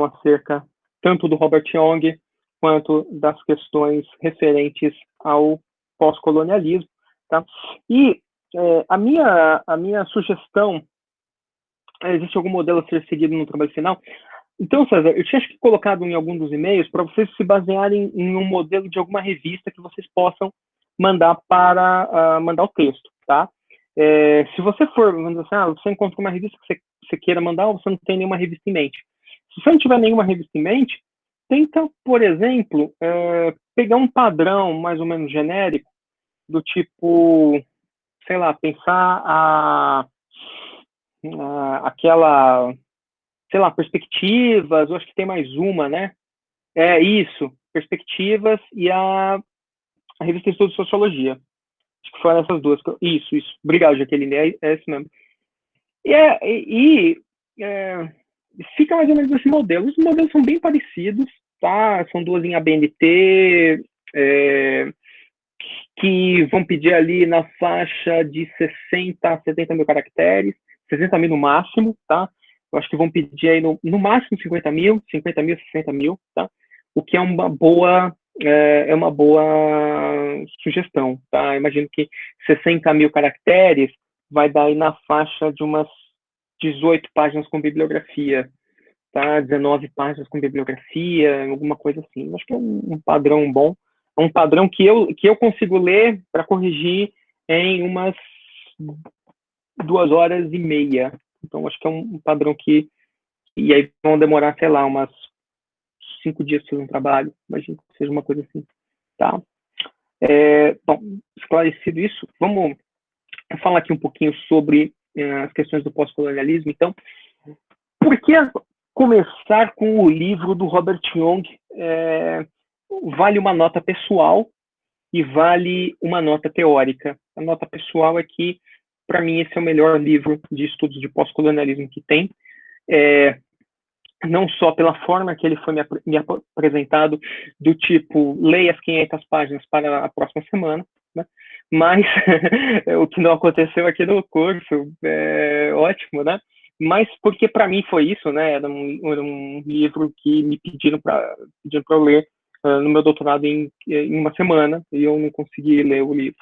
discussão acerca tanto do Robert Young quanto das questões referentes ao pós-colonialismo, tá? E a minha sugestão, existe algum modelo a ser seguido no trabalho final? Então, César, eu tinha colocado em algum dos e-mails para vocês se basearem em um modelo de alguma revista que vocês possam mandar para mandar o texto, tá? Se você for, vamos dizer assim, você encontra uma revista que você queira mandar, ou você não tem nenhuma revista em mente. Se você não tiver nenhuma revista em mente, tenta, por exemplo, pegar um padrão mais ou menos genérico, do tipo, sei lá, pensar aquela, sei lá, perspectivas, eu acho que tem mais uma, né? É isso, perspectivas e a revista de Estudo de Sociologia. Acho que foram essas duas. Isso. Obrigado, Jaqueline, é isso mesmo. Fica mais ou menos esse modelo. Os modelos são bem parecidos, tá? São duas em ABNT, que vão pedir ali na faixa de 60 a 70 mil caracteres, 60 mil no máximo, tá? Eu acho que vão pedir aí no máximo 50 mil, 60 mil, tá? O que é uma boa sugestão, tá? Imagino que 60 mil caracteres vai dar aí na faixa de umas 18 páginas com bibliografia, tá? 19 páginas com bibliografia, alguma coisa assim. Acho que é um padrão bom. É um padrão que eu consigo ler para corrigir em umas 2 horas e meia. Então, acho que é um padrão que... E aí vão demorar, sei lá, umas 5 dias para fazer um trabalho. Imagino que seja uma coisa assim, tá? Bom, esclarecido isso, vamos falar aqui um pouquinho sobre as questões do pós-colonialismo. Então, por que começar com o livro do Robert Young? Vale uma nota pessoal e vale uma nota teórica. A nota pessoal é que, para mim, esse é o melhor livro de estudos de pós-colonialismo que tem. Não só pela forma que ele foi me apresentado, do tipo, leia as 500 páginas para a próxima semana, né? Mas o que não aconteceu aqui no curso, ótimo, né? Mas porque para mim foi isso, né? Era um livro que me pediram para eu ler no meu doutorado em uma semana, e eu não consegui ler o livro.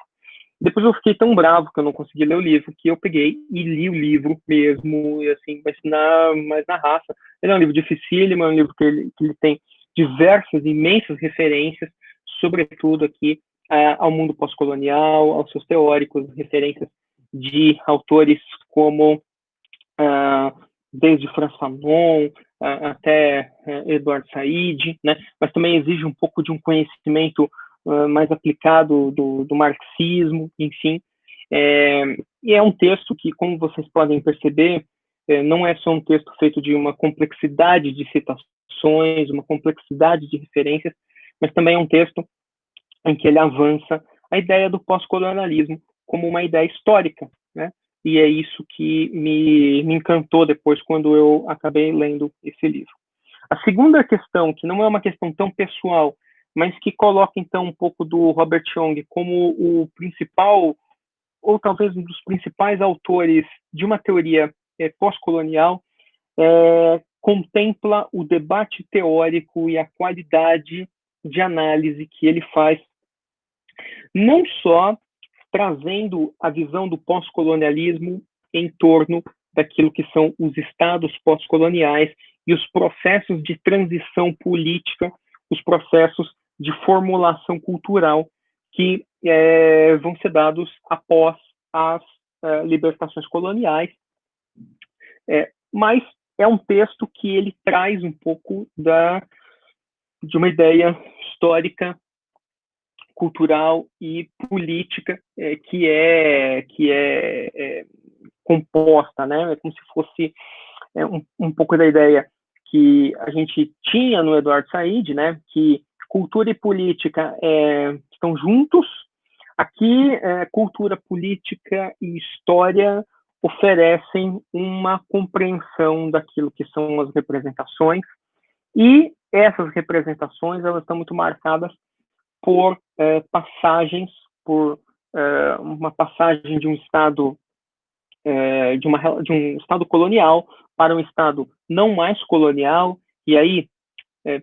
Depois eu fiquei tão bravo que eu não consegui ler o livro, que eu peguei e li o livro mesmo, e assim, mas na raça. Ele é um livro dificílimo, é um livro que ele tem diversas, imensas referências, sobretudo aqui ao mundo pós-colonial, aos seus teóricos, referências de autores como desde Franz Fanon até Edward Said, né? Mas também exige um pouco de um conhecimento mais aplicado do marxismo, enfim. E é um texto que, como vocês podem perceber, não é só um texto feito de uma complexidade de citações, uma complexidade de referências, mas também é um texto em que ele avança a ideia do pós-colonialismo como uma ideia histórica, né? E é isso que me encantou depois quando eu acabei lendo esse livro. A segunda questão, que não é uma questão tão pessoal, mas que coloca então um pouco do Robert Young como o principal, ou talvez um dos principais autores de uma teoria pós-colonial, contempla o debate teórico e a qualidade de análise que ele faz, não só trazendo a visão do pós-colonialismo em torno daquilo que são os estados pós-coloniais e os processos de transição política, os processos de formulação cultural que vão ser dados após as libertações coloniais. Mas é um texto que ele traz um pouco de uma ideia histórica, cultural e política que é composta, né? É como se fosse um pouco da ideia que a gente tinha no Edward Said, né? Que cultura e política estão juntos. Aqui, cultura, política e história oferecem uma compreensão daquilo que são as representações, e essas representações elas estão muito marcadas por passagens, por uma passagem de um estado de um estado colonial para um estado não mais colonial, E aí,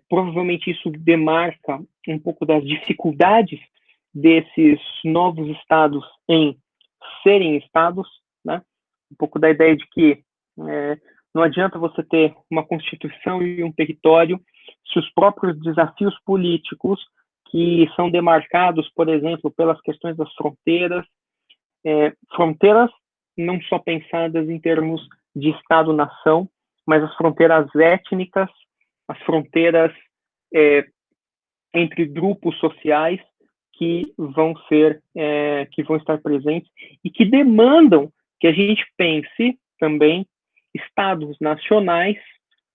provavelmente isso demarca um pouco das dificuldades desses novos estados em serem estados, né? Um pouco da ideia de que não adianta você ter uma constituição e um território se os próprios desafios políticos que são demarcados, por exemplo, pelas questões das fronteiras, fronteiras não só pensadas em termos de Estado-nação, mas as fronteiras étnicas, as fronteiras entre grupos sociais que vão estar presentes e que demandam que a gente pense também estados nacionais,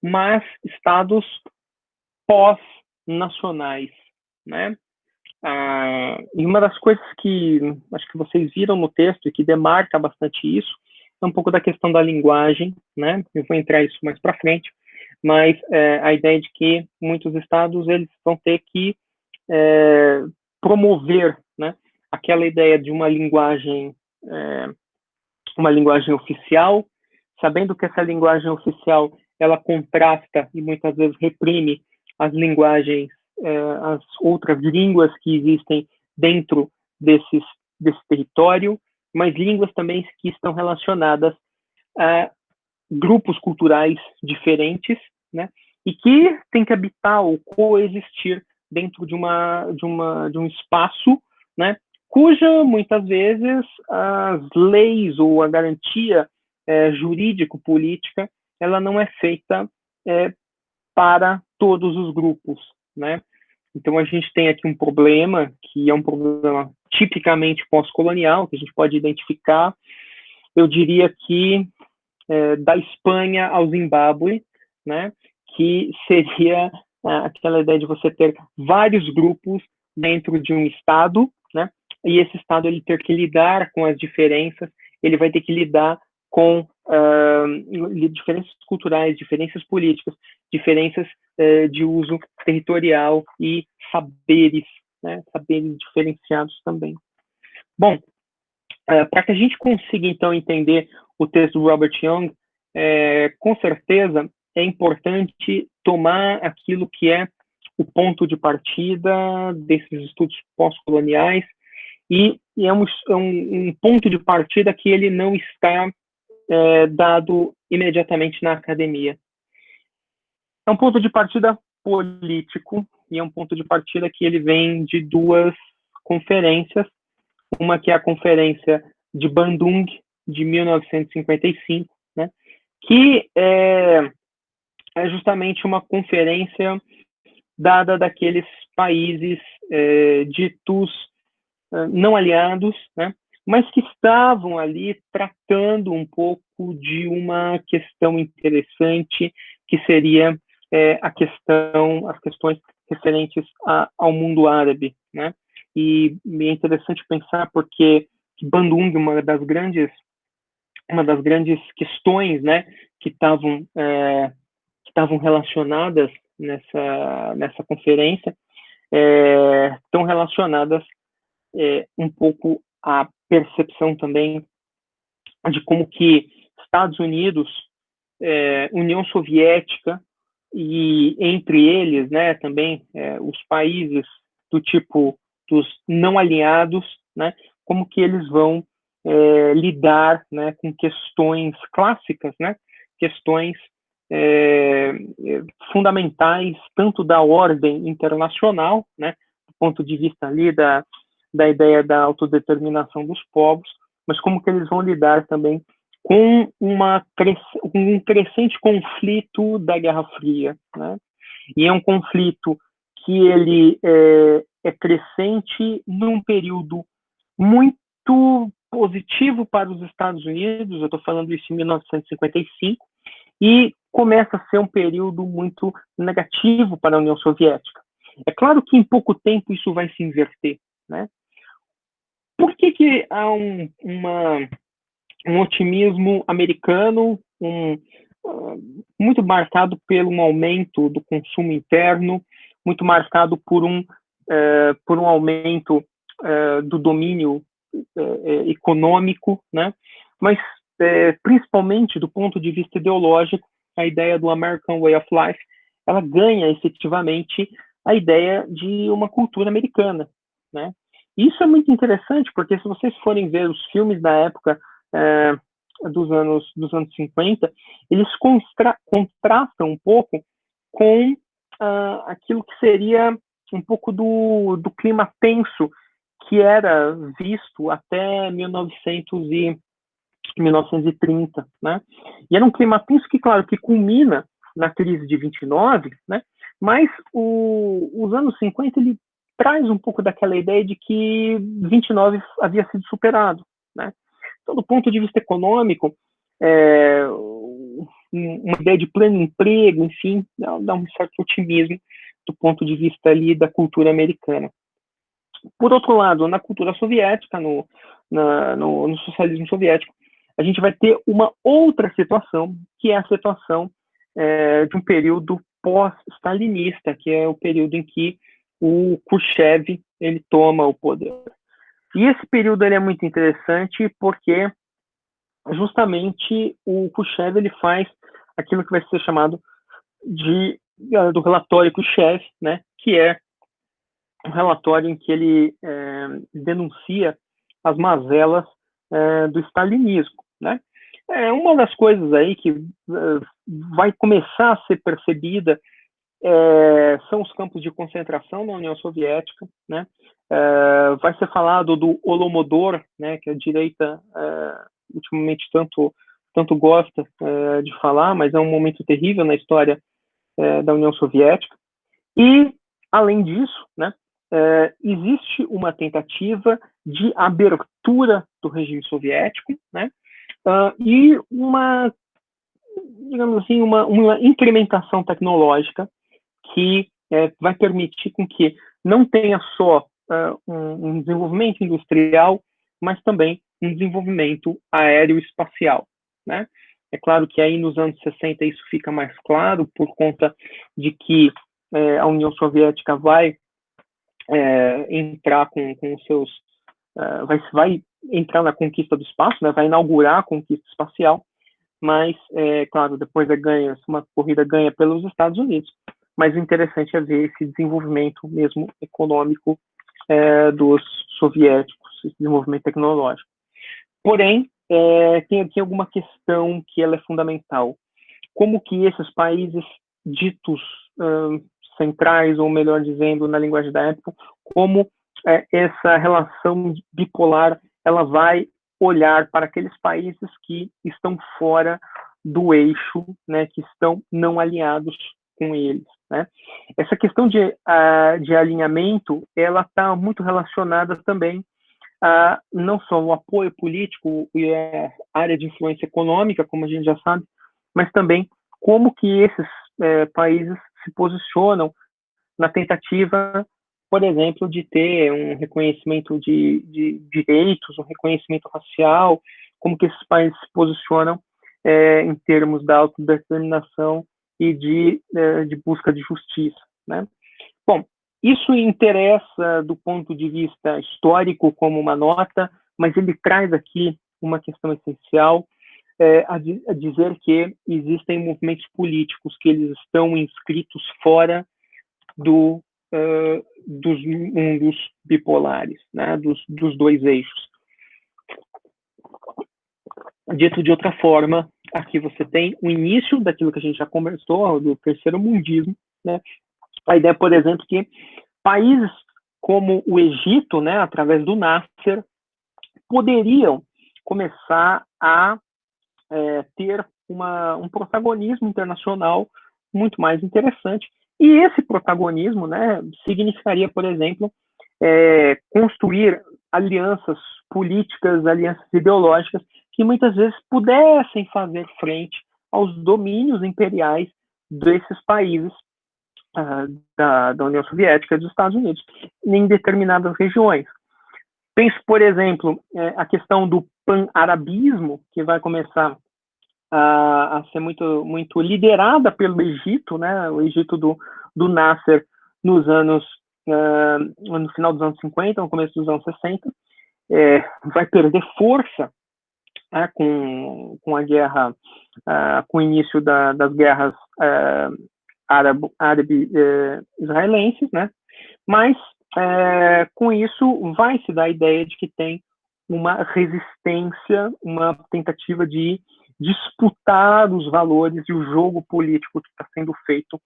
mas estados pós-nacionais, né? E uma das coisas que acho que vocês viram no texto e que demarca bastante isso é um pouco da questão da linguagem, né? Eu vou entrar isso mais para frente, mas a ideia de que muitos estados eles vão ter que promover, né, aquela ideia de uma linguagem oficial, sabendo que essa linguagem oficial ela contrasta e muitas vezes reprime as linguagens, as outras línguas que existem dentro desse território, mas línguas também que estão relacionadas a grupos culturais diferentes, né, e que tem que habitar ou coexistir dentro de um espaço, né, cuja muitas vezes as leis ou a garantia jurídico-política ela não é feita para todos os grupos, né? Então a gente tem aqui um problema que é um problema tipicamente pós-colonial que a gente pode identificar. Eu diria que da Espanha ao Zimbábue, né? Que seria aquela ideia de você ter vários grupos dentro de um estado, né? E esse estado ele ter que lidar com as diferenças, ele vai ter que lidar com diferenças culturais, diferenças políticas, diferenças de uso territorial e saberes, né? Saberes diferenciados também. Bom, para que a gente consiga então entender o texto do Robert Young, com certeza é importante tomar aquilo que é o ponto de partida desses estudos pós-coloniais e é um ponto de partida que ele não está dado imediatamente na academia. É um ponto de partida político e é um ponto de partida que ele vem de duas conferências, uma que é a conferência de Bandung, de 1955, né, que é justamente uma conferência dada daqueles países ditos não aliados, né, mas que estavam ali tratando um pouco de uma questão interessante, que seria as questões referentes ao mundo árabe, né? E é interessante pensar porque Bandung, uma das grandes questões, né, que estavam relacionadas nessa conferência, estão relacionadas um pouco à percepção também de como que Estados Unidos, União Soviética e entre eles, né, também os países do tipo dos não alinhados, né, como que eles vão lidar, né, com questões clássicas, né, questões fundamentais tanto da ordem internacional, né, do ponto de vista ali da ideia da autodeterminação dos povos, mas como que eles vão lidar também com um crescente conflito da Guerra Fria, né? E é um conflito que ele é crescente num período muito positivo para os Estados Unidos, eu estou falando isso em 1955, e começa a ser um período muito negativo para a União Soviética. É claro que em pouco tempo isso vai se inverter, né? Por que há um otimismo americano, muito marcado por um aumento do consumo interno, muito marcado por um aumento do domínio econômico, né? Mas principalmente do ponto de vista ideológico, a ideia do American Way of Life ela ganha efetivamente a ideia de uma cultura americana, né? Isso é muito interessante, porque se vocês forem ver os filmes da época dos anos 50, eles contrastam um pouco com aquilo que seria um pouco do clima tenso que era visto até 1930, né? E era um clima tenso que, claro, que culmina na crise de 29, né? Mas os anos 50, ele traz um pouco daquela ideia de que 29 havia sido superado, né? Então, do ponto de vista econômico, uma ideia de pleno emprego, enfim, dá um certo otimismo do ponto de vista ali da cultura americana. Por outro lado, na cultura soviética, no socialismo soviético, a gente vai ter uma outra situação, que é a situação de um período pós-stalinista, que é o período em que o Khrushchev ele toma o poder. E esse período ele é muito interessante porque justamente o Khrushchev ele faz aquilo que vai ser chamado do relatório Khrushchev, né, que é um relatório em que ele denuncia as mazelas do stalinismo, né? Uma das coisas aí que vai começar a ser percebida são os campos de concentração na União Soviética, né? Vai ser falado do Holodomor, né, que a direita ultimamente tanto gosta de falar, mas é um momento terrível na história da União Soviética. E, além disso, né, existe uma tentativa de abertura do regime soviético, né, e digamos assim, uma incrementação tecnológica que vai permitir com que não tenha só um desenvolvimento industrial, mas também um desenvolvimento aéreo-espacial, né? É claro que aí nos anos 60 isso fica mais claro por conta de que a União Soviética vai entrar com os seus vai entrar na conquista do espaço, né? Vai inaugurar a conquista espacial, mas claro, depois uma corrida ganha pelos Estados Unidos. Mas o interessante é ver esse desenvolvimento mesmo econômico dos soviéticos, esse desenvolvimento tecnológico. Porém, tem aqui alguma questão que ela é fundamental. Como que esses países ditos centrais, ou melhor dizendo, na linguagem da época, como essa relação bipolar ela vai olhar para aqueles países que estão fora do eixo, né, que estão não alinhados com eles, né? Essa questão de alinhamento, ela está muito relacionada também a não só o apoio político e a área de influência econômica, como a gente já sabe, mas também como que esses países se posicionam na tentativa, por exemplo, de ter um reconhecimento de direitos, um reconhecimento racial, como que esses países se posicionam em termos da autodeterminação e de busca de justiça, né? Bom, isso interessa do ponto de vista histórico como uma nota, mas ele traz aqui uma questão essencial, a dizer que existem movimentos políticos que eles estão inscritos fora dos mundos bipolares, né, dos dois eixos. Dito de outra forma, aqui você tem o início daquilo que a gente já conversou, do terceiro mundismo, né? A ideia, por exemplo, que países como o Egito, né, através do Nasser, poderiam começar a ter um protagonismo internacional muito mais interessante. E esse protagonismo, né, significaria, por exemplo, construir alianças políticas, alianças ideológicas, que muitas vezes pudessem fazer frente aos domínios imperiais desses países da União Soviética e dos Estados Unidos, em determinadas regiões. Penso, por exemplo, a questão do pan-arabismo, que vai começar a ser muito, muito liderada pelo Egito, né? O Egito do Nasser no final dos anos 50, no começo dos anos 60, vai perder força com a guerra, com o início das guerras árabe-israelenses, né? Mas, com isso, vai se dar a ideia de que tem uma resistência, uma tentativa de disputar os valores e o jogo político que está sendo feito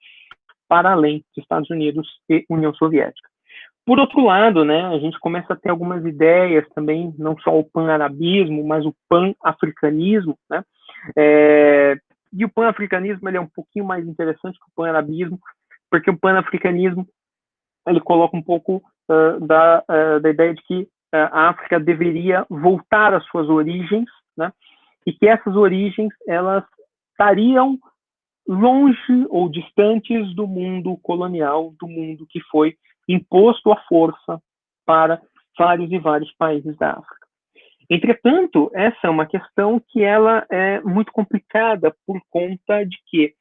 para além dos Estados Unidos e União Soviética. Por outro lado, né, a gente começa a ter algumas ideias também, não só o pan-arabismo, mas o pan-africanismo, né? E o pan-africanismo ele é um pouquinho mais interessante que o pan-arabismo, porque o pan-africanismo ele coloca um pouco da ideia de que a África deveria voltar às suas origens, né? E que essas origens elas estariam longe ou distantes do mundo colonial, do mundo que foi imposto à força para vários e vários países da África. Entretanto, essa é uma questão que ela é muito complicada por conta de que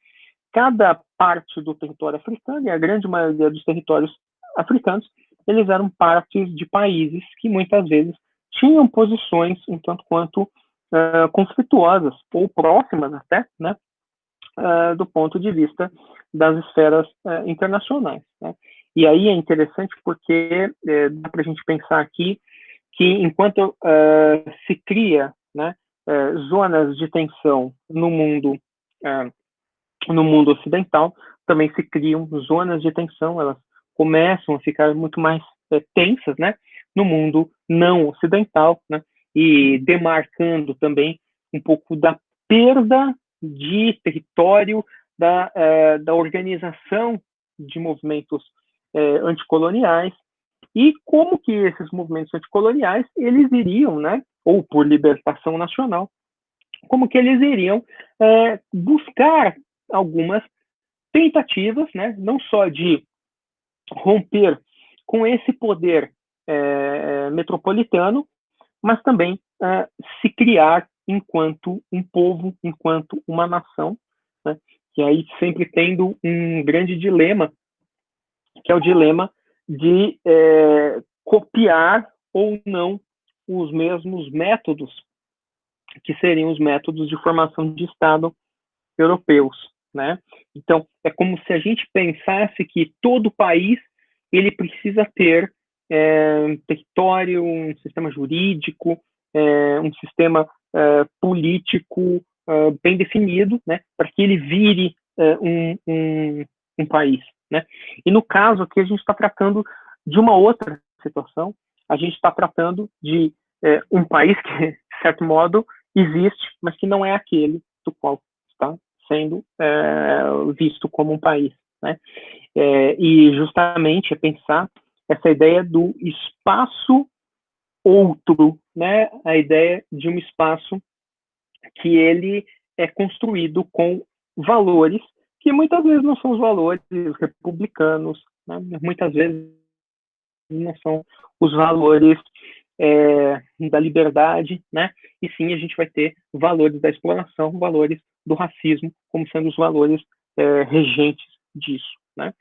cada parte do território africano, e a grande maioria dos territórios africanos, eles eram partes de países que muitas vezes tinham posições um tanto quanto conflituosas, ou próximas até, né, do ponto de vista das esferas internacionais, né? E aí é interessante porque dá para a gente pensar aqui que enquanto se cria, né, zonas de tensão no mundo ocidental, também se criam zonas de tensão, elas começam a ficar muito mais tensas, né, no mundo não ocidental, né, e demarcando também um pouco da perda de território da organização de movimentos anticoloniais e como que esses movimentos anticoloniais eles iriam, né, ou por libertação nacional, como que eles iriam buscar algumas tentativas, né, não só de romper com esse poder metropolitano, mas também se criar enquanto um povo, enquanto uma nação, né, que aí sempre tendo um grande dilema, que é o dilema de copiar ou não os mesmos métodos que seriam os métodos de formação de Estado europeus, né? Então, é como se a gente pensasse que todo país ele precisa ter um território, um sistema jurídico, um sistema político bem definido, né? Para que ele vire um país, né? E no caso aqui a gente está tratando de uma outra situação, a gente está tratando de um país que, de certo modo, existe, mas que não é aquele do qual está sendo visto como um país, né? E justamente é pensar essa ideia do espaço outro, né? A ideia de um espaço que ele é construído com valores que muitas vezes não são os valores republicanos, né? Muitas vezes não são os valores da liberdade, né? E sim a gente vai ter valores da exploração, valores do racismo, como sendo os valores regentes disso, né?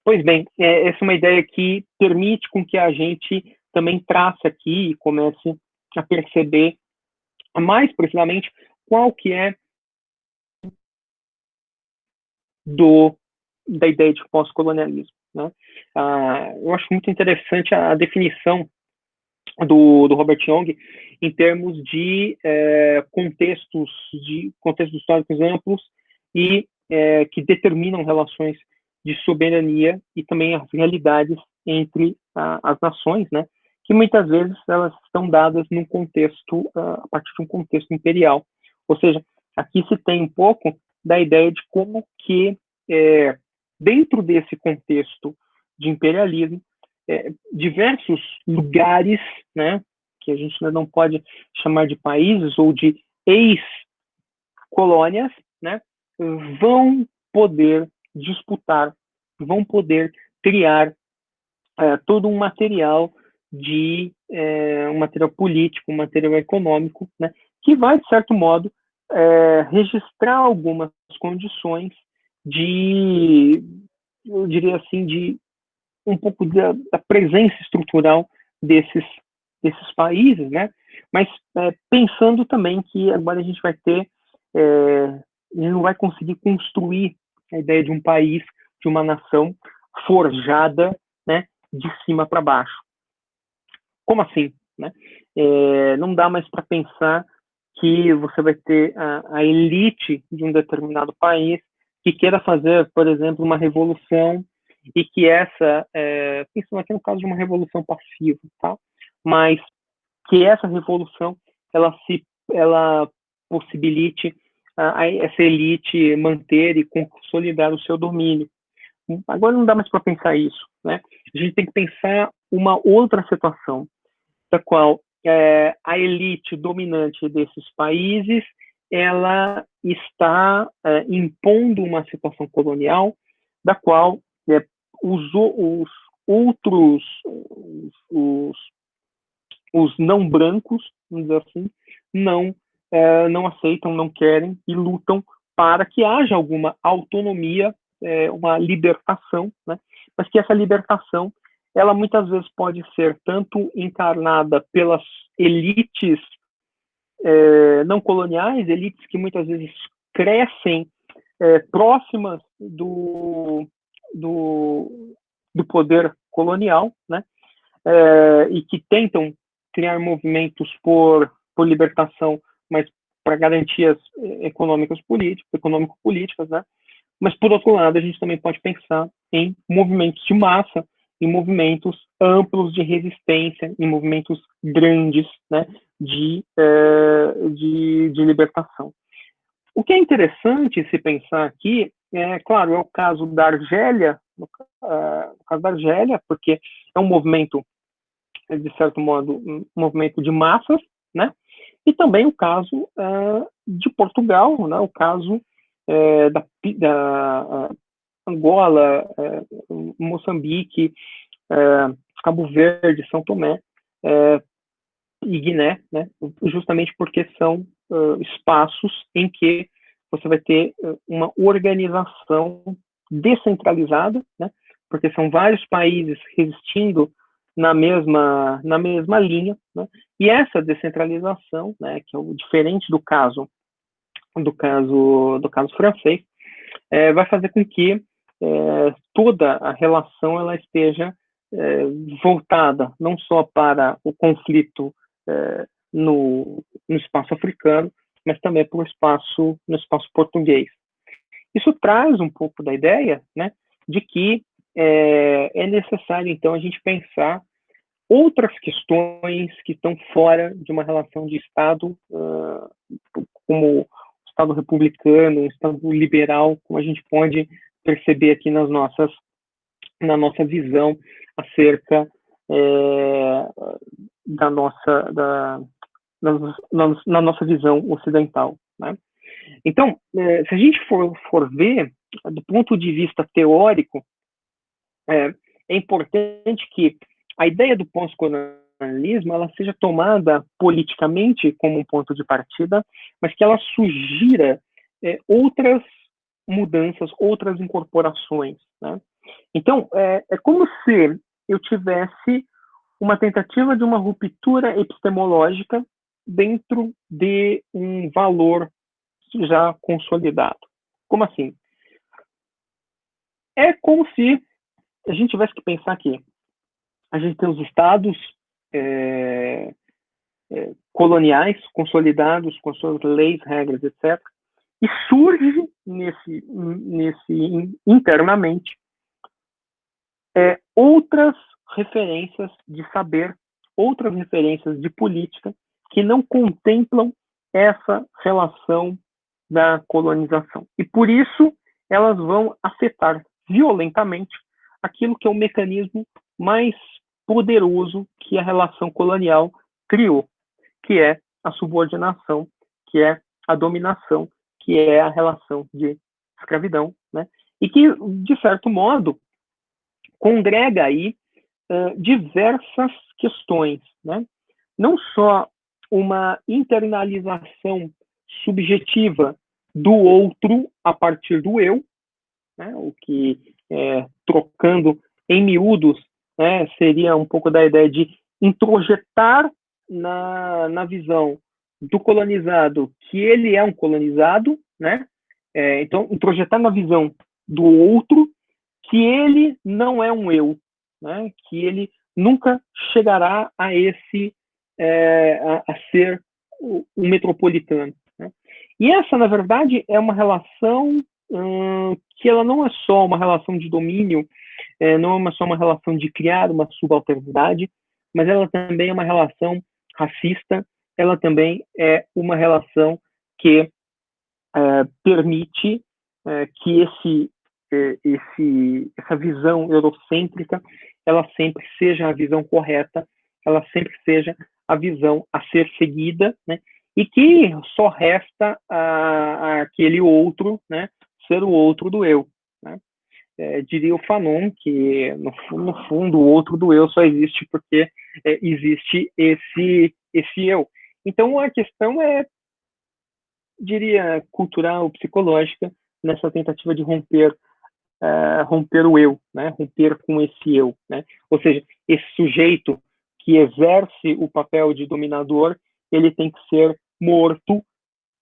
Pois bem, essa é uma ideia que permite com que a gente também trace aqui e comece a perceber mais precisamente qual que é da ideia de pós-colonialismo, né? Eu acho muito interessante a definição do Robert Young em termos de contextos históricos amplos e que determinam relações de soberania e também as realidades entre as nações, né? Que muitas vezes elas estão dadas num contexto a partir de um contexto imperial, ou seja, aqui se tem um pouco da ideia de como que dentro desse contexto de imperialismo diversos lugares, né, que a gente ainda não pode chamar de países ou de ex-colônias, né, vão poder disputar, vão poder criar todo um material um material político, um material econômico, né, que vai, de certo modo, registrar algumas condições eu diria assim, de um pouco da presença estrutural desses países, né? Mas pensando também que agora a gente vai ter, a gente não vai conseguir construir a ideia de um país de uma nação forjada, né, de cima para baixo. Como assim? Né? Não dá mais para pensar que você vai ter a elite de um determinado país que queira fazer, por exemplo, uma revolução e que essa, pensando aqui no caso de uma revolução passiva, tá? Mas que essa revolução ela possibilite essa elite manter e consolidar o seu domínio. Agora não dá mais para pensar isso, né? A gente tem que pensar uma outra situação, da qual a elite dominante desses países ela está impondo uma situação colonial da qual os outros, os não brancos, vamos dizer assim, não aceitam, não querem e lutam para que haja alguma autonomia, uma libertação, né? Mas que essa libertação ela muitas vezes pode ser tanto encarnada pelas elites não coloniais, elites que muitas vezes crescem próximas do poder colonial, né? E que tentam criar movimentos por libertação, mas para garantias econômico-políticas, né? Mas, por outro lado, a gente também pode pensar em movimentos de massa, em movimentos amplos de resistência, em movimentos grandes, né, de libertação. O que é interessante se pensar aqui, claro, é o caso da Argélia, porque é um movimento, de certo modo, um movimento de massas, né, e também o caso de Portugal, né, o caso da Angola, Moçambique, Cabo Verde, São Tomé e Guiné, né? Justamente porque são espaços em que você vai ter uma organização descentralizada, né? Porque são vários países resistindo na mesma linha, né? E essa descentralização, né, que é o diferente do caso francês, vai fazer com que toda a relação ela esteja voltada não só para o conflito no espaço africano, mas também para no espaço português. Isso traz um pouco da ideia, né, de que é necessário, então, a gente pensar outras questões que estão fora de uma relação de Estado, como o Estado republicano, o Estado liberal, como a gente pode perceber aqui na nossa visão acerca na nossa visão ocidental, né? Então, se a gente for ver do ponto de vista teórico, é importante que a ideia do pós-colonialismo ela seja tomada politicamente como um ponto de partida, mas que ela sugira outras mudanças, outras incorporações, né? Então, é como se eu tivesse uma tentativa de uma ruptura epistemológica dentro de um valor já consolidado. Como assim? É como se a gente tivesse que pensar que a gente tem os estados coloniais consolidados com suas leis, regras, etc. E surge internamente outras referências de saber, outras referências de política que não contemplam essa relação da colonização. E por isso elas vão afetar violentamente aquilo que é o mecanismo mais poderoso que a relação colonial criou, que é a subordinação, que é a dominação, que é a relação de escravidão, né? E que, de certo modo, congrega aí diversas questões, né? Não só uma internalização subjetiva do outro a partir do eu, né? O que, trocando em miúdos, né, seria um pouco da ideia de introjetar na visão do colonizado que ele é um colonizado, né? Então, introjetar na visão do outro que ele não é um eu, né? Que ele nunca chegará a a ser um metropolitano, né? E essa, na verdade, é uma relação que ela não é só uma relação de domínio, não é só uma relação de criar uma subalternidade, mas ela também é uma relação racista, ela também é uma relação que permite que essa visão eurocêntrica ela sempre seja a visão correta, ela sempre seja a visão a ser seguida, né? E que só resta aquele outro, né? Ser o outro do eu, né? Diria o Fanon que no fundo o outro do eu só existe porque existe esse eu. Então a questão diria, cultural, psicológica, nessa tentativa de romper o eu, né? Romper com esse eu, né? Ou seja, esse sujeito que exerce o papel de dominador, ele tem que ser morto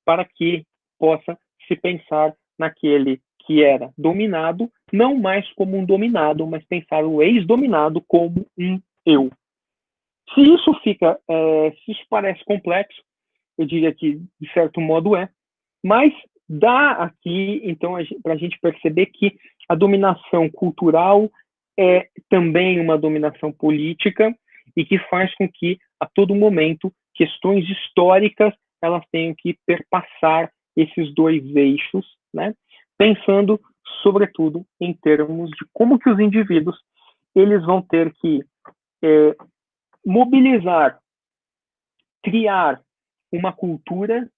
para que possa se pensar naquele que era dominado, não mais como um dominado, mas pensar o ex-dominado como um eu. Se isso parece complexo, eu diria que de certo modo mas dá aqui, então, para a gente perceber que a dominação cultural é também uma dominação política e que faz com que, a todo momento, questões históricas elas tenham que perpassar esses dois eixos, né? Pensando, sobretudo, em termos de como que os indivíduos eles vão ter que mobilizar, criar uma cultura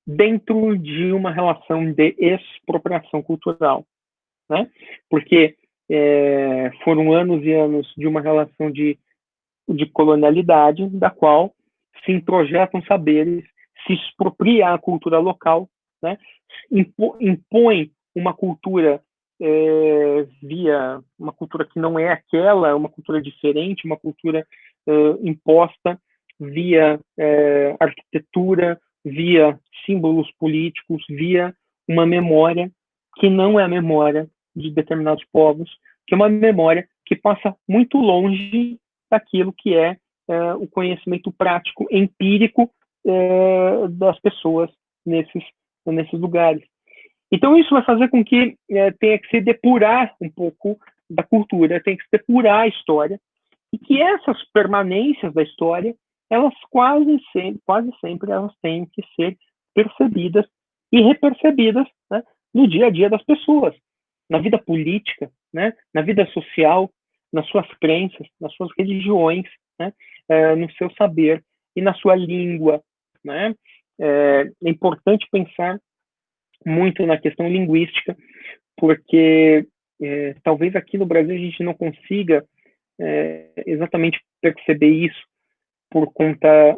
dentro de uma relação de expropriação cultural, né? Porque foram anos e anos de uma relação de colonialidade, da qual se introjetam saberes, se expropria a cultura local, né? Impõe uma cultura via uma cultura que não é aquela, uma cultura diferente, uma cultura imposta via arquitetura, via símbolos políticos, via uma memória que não é a memória de determinados povos, que é uma memória que passa muito longe daquilo que é o conhecimento prático, empírico das pessoas nesses lugares. Então, isso vai fazer com que tenha que se depurar um pouco da cultura, tem que se depurar a história, e que essas permanências da história, elas quase sempre elas têm que ser percebidas e repercebidas, né, no dia a dia das pessoas, na vida política, né, na vida social, nas suas crenças, nas suas religiões, né, no seu saber e na sua língua, né? É importante pensar muito na questão linguística, porque talvez aqui no Brasil a gente não consiga exatamente perceber isso por conta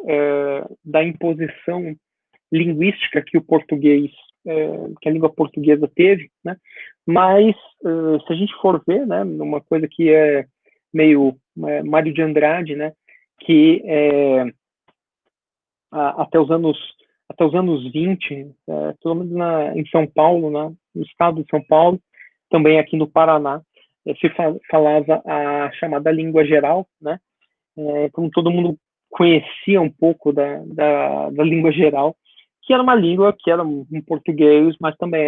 da imposição linguística que o português, que a língua portuguesa teve, né? Mas se a gente for ver, né, uma coisa que é meio Mário de Andrade, né, que até os anos 20, pelo menos em São Paulo, né, no estado de São Paulo, também aqui no Paraná, se falava a chamada língua geral, né? Como todo mundo conhecia um pouco da língua geral, que era uma língua que era um português, mas também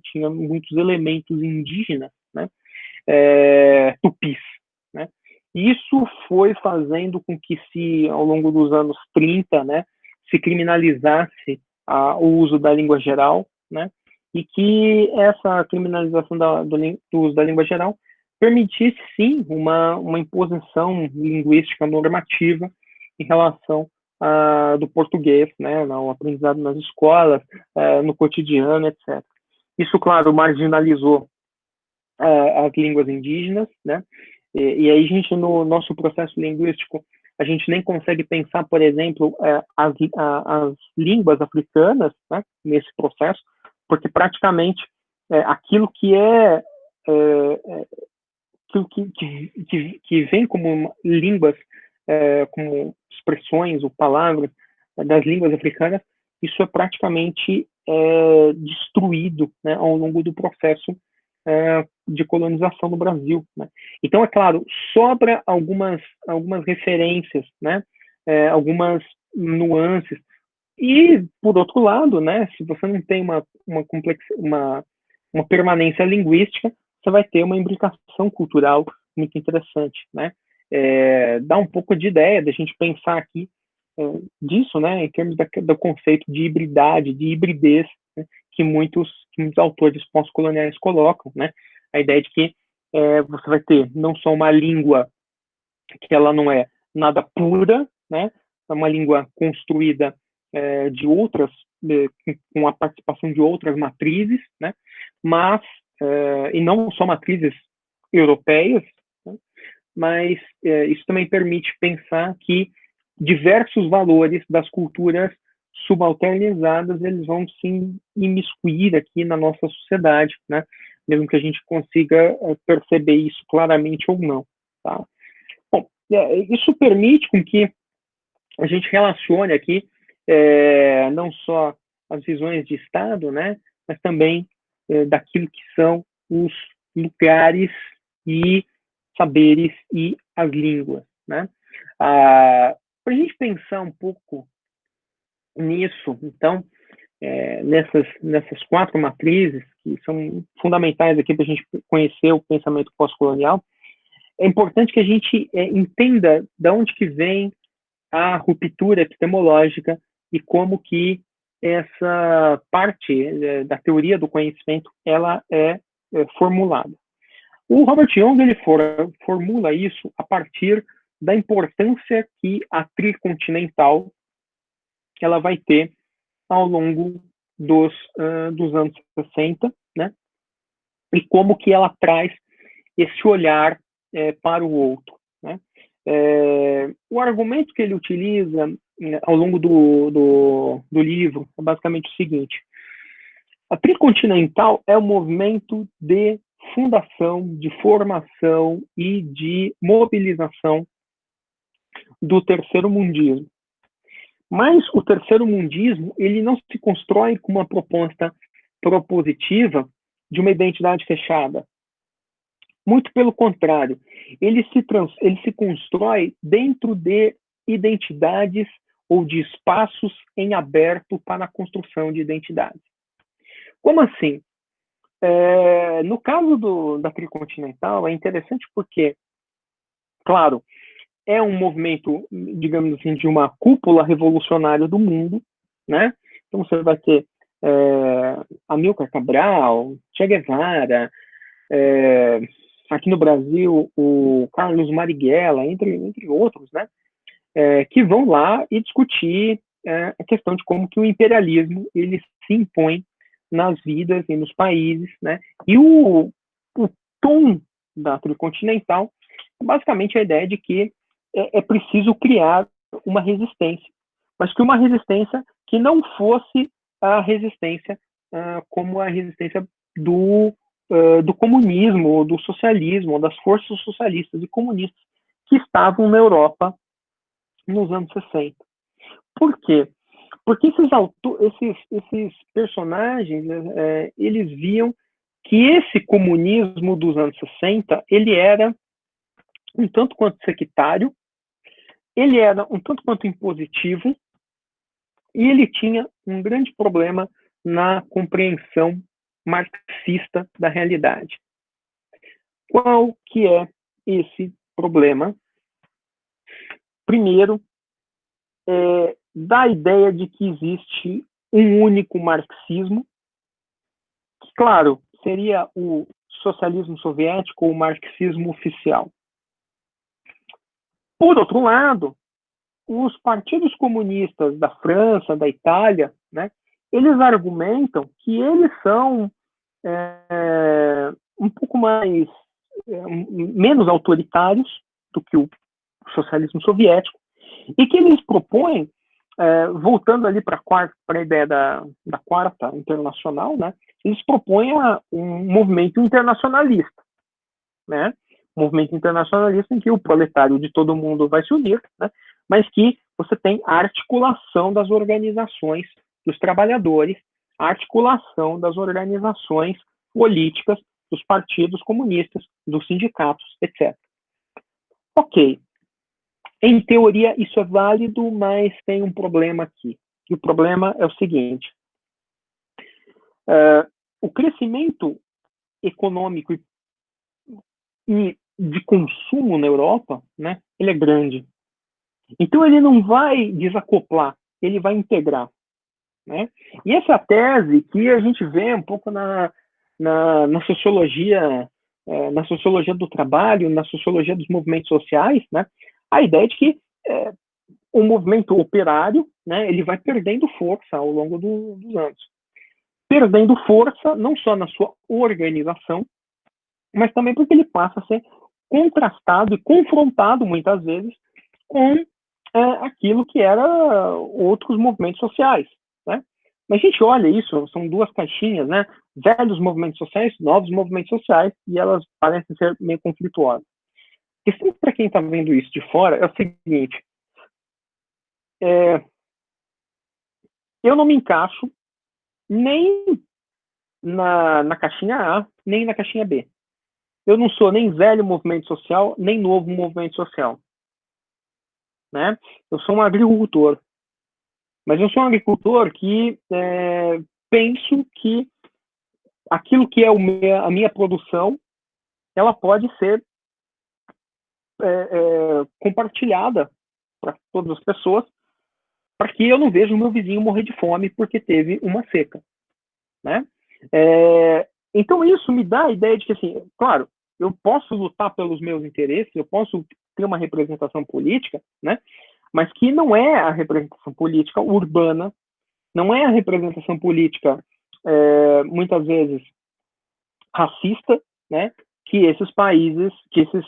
tinha muitos elementos indígenas, né? Tupis, né? Isso foi fazendo com que ao longo dos anos 30, né, se criminalizasse o uso da língua geral, né? E que essa criminalização do uso da língua geral permitisse, sim, uma imposição linguística normativa em relação do português, né, no aprendizado nas escolas, no cotidiano, etc. Isso, claro, marginalizou as línguas indígenas, né? E aí a gente, no nosso processo linguístico, a gente nem consegue pensar, por exemplo, as línguas africanas, né, nesse processo, porque praticamente aquilo que aquilo que vem como línguas, como expressões ou palavras das línguas africanas, isso é praticamente destruído, né, ao longo do processo de colonização no Brasil, né? Então, é claro, sobra algumas referências, né? Algumas nuances. E, por outro lado, né, se você não tem uma permanência linguística, você vai ter uma imbricação cultural muito interessante, né? Dá um pouco de ideia da gente pensar aqui disso, né, em termos do conceito de hibridade, de hibridez, né, que muitos autores pós-coloniais colocam, né? A ideia de que você vai ter não só uma língua que ela não é nada pura, né? É uma língua construída de outras, com a participação de outras matrizes, né? Mas, e não só matrizes europeias, né? Mas isso também permite pensar que diversos valores das culturas subalternizadas, eles vão se imiscuir aqui na nossa sociedade, né? Mesmo que a gente consiga perceber isso claramente ou não, tá? Bom, isso permite com que a gente relacione aqui não só as visões de Estado, né, mas também daquilo que são os lugares e saberes e as línguas, né? Para a gente pensar um pouco nisso, então, nessas quatro matrizes, que são fundamentais aqui para a gente conhecer o pensamento pós-colonial, é importante que a gente entenda de onde que vem a ruptura epistemológica e como que essa parte da teoria do conhecimento ela é formulada. O Robert Young ele formula isso a partir da importância que a tricontinental ela vai ter ao longo dos anos 60, né? E como que ela traz esse olhar para o outro, né? O argumento que ele utiliza ao longo do livro é basicamente o seguinte: a tricontinental é um movimento de fundação, de formação e de mobilização do terceiro mundismo. Mas o terceiro mundismo ele não se constrói com uma proposta propositiva de uma identidade fechada. Muito pelo contrário, ele se constrói dentro de identidades ou de espaços em aberto para a construção de identidades. Como assim? No caso da tricontinental, é interessante porque, claro, é um movimento, digamos assim, de uma cúpula revolucionária do mundo, né? Então você vai ter Amílcar Cabral, Che Guevara, aqui no Brasil, o Carlos Marighella, entre outros, né? Que vão lá e discutir a questão de como que o imperialismo ele se impõe nas vidas e nos países, né? E o tom da tricontinental é basicamente a ideia de que é preciso criar uma resistência, mas que uma resistência que não fosse a resistência como a resistência do comunismo, do socialismo, das forças socialistas e comunistas que estavam na Europa nos anos 60. Por quê? Porque esses personagens, eles viam que esse comunismo dos anos 60, ele era um tanto quanto sectário, ele era um tanto quanto impositivo, e ele tinha um grande problema na compreensão marxista da realidade. Qual que é esse problema? Primeiro, da ideia de que existe um único marxismo, que, claro, seria o socialismo soviético ou o marxismo oficial. Por outro lado, os partidos comunistas da França, da Itália, né, eles argumentam que eles são um pouco menos autoritários do que o socialismo soviético, e que eles propõem, voltando ali para a ideia da quarta internacional, né, eles propõem um movimento internacionalista, né, um movimento internacionalista em que o proletário de todo mundo vai se unir, né, mas que você tem a articulação das organizações dos trabalhadores, a articulação das organizações políticas dos partidos comunistas, dos sindicatos, etc. Ok, em teoria isso é válido, mas tem um problema aqui. E o problema é o seguinte: o crescimento econômico e de consumo na Europa, né, ele é grande. Então ele não vai desacoplar, ele vai integrar, né? E essa é a tese que a gente vê um pouco na sociologia, na sociologia do trabalho, na sociologia dos movimentos sociais, né? A ideia de que o movimento operário, né, ele vai perdendo força ao longo dos anos. Perdendo força não só na sua organização, mas também porque ele passa a ser contrastado e confrontado, muitas vezes, com aquilo que era outros movimentos sociais, né? Mas a gente olha isso, são duas caixinhas, né? Velhos movimentos sociais, novos movimentos sociais, e elas parecem ser meio conflituosas. A questão para quem está vendo isso de fora é o seguinte: eu não me encaixo nem na caixinha A, nem na caixinha B. Eu não sou nem velho movimento social, nem novo movimento social, né? Eu sou um agricultor, mas eu sou um agricultor que penso que aquilo que é a minha produção, ela pode ser compartilhada para todas as pessoas, para que eu não veja o meu vizinho morrer de fome porque teve uma seca, né? Então isso me dá a ideia de que, assim, claro, eu posso lutar pelos meus interesses, eu posso ter uma representação política, né? Mas que não é a representação política urbana, não é a representação política, muitas vezes, racista, né? Que esses países, que esses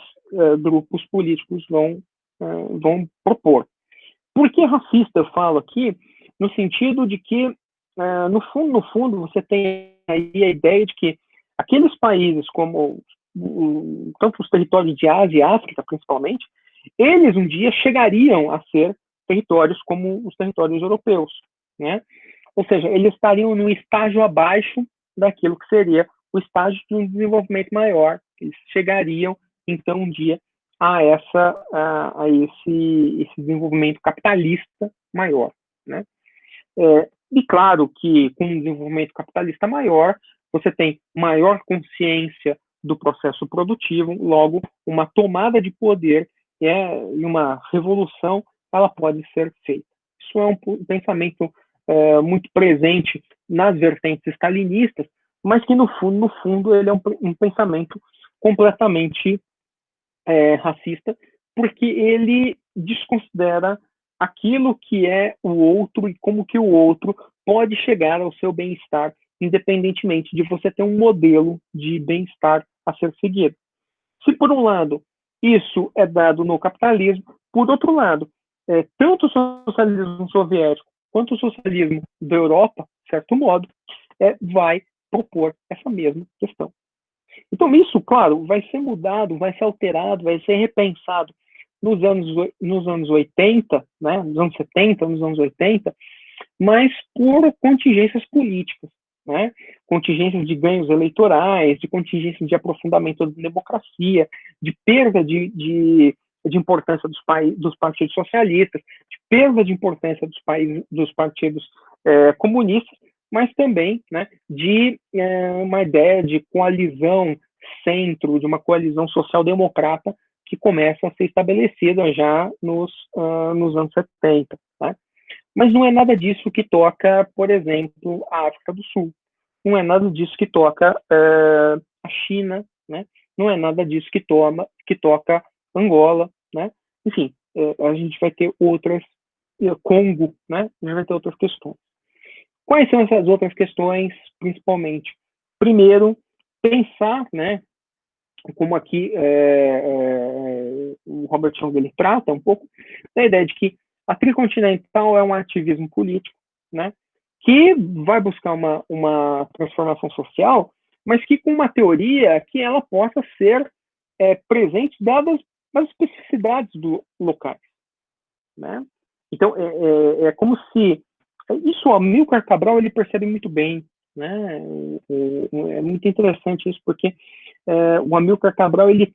grupos políticos vão propor. Por que racista eu falo aqui? No sentido de que, no fundo, você tem aí a ideia de que aqueles países como tanto os territórios de Ásia e África, principalmente, eles um dia chegariam a ser territórios como os territórios europeus, né? Ou seja, eles estariam num estágio abaixo daquilo que seria o estágio de um desenvolvimento maior. Eles chegariam, então, um dia a esse desenvolvimento capitalista maior, né? E claro que com um desenvolvimento capitalista maior, você tem maior consciência do processo produtivo, logo uma tomada de poder e uma revolução, ela pode ser feita. Isso é um pensamento muito presente nas vertentes stalinistas, mas que no fundo ele é um pensamento completamente racista, porque ele desconsidera aquilo que é o outro e como que o outro pode chegar ao seu bem-estar, independentemente de você ter um modelo de bem-estar a ser seguido. Se por um lado isso é dado no capitalismo, por outro lado, tanto o socialismo soviético quanto o socialismo da Europa, de certo modo, vai propor essa mesma questão. Então isso, claro, vai ser mudado, vai ser alterado, vai ser repensado nos anos 80, né, nos anos 70, nos anos 80, mas por contingências políticas, né, contingências de ganhos eleitorais, de contingências de aprofundamento da democracia, de perda de importância dos partidos socialistas, de perda de importância dos partidos comunistas, mas também, né, de uma ideia de coalizão centro, de uma coalizão social-democrata que começa a ser estabelecida já nos anos 70. Né? Mas não é nada disso que toca, por exemplo, a África do Sul. Não é nada disso que toca a China, né? Não é nada disso que toca Angola, né? Enfim, a gente vai ter outras, Congo, né? A gente vai ter outras questões. Quais são essas outras questões, principalmente? Primeiro, pensar, né, como aqui o Robert Young ele trata um pouco da ideia de que a tricontinental é um ativismo político, né, que vai buscar uma transformação social, mas que com uma teoria que ela possa ser presente dadas as especificidades do locais, né? Então é como se isso o Amílcar Cabral ele percebe muito bem. né? É muito interessante isso, porque o Amilcar Cabral, ele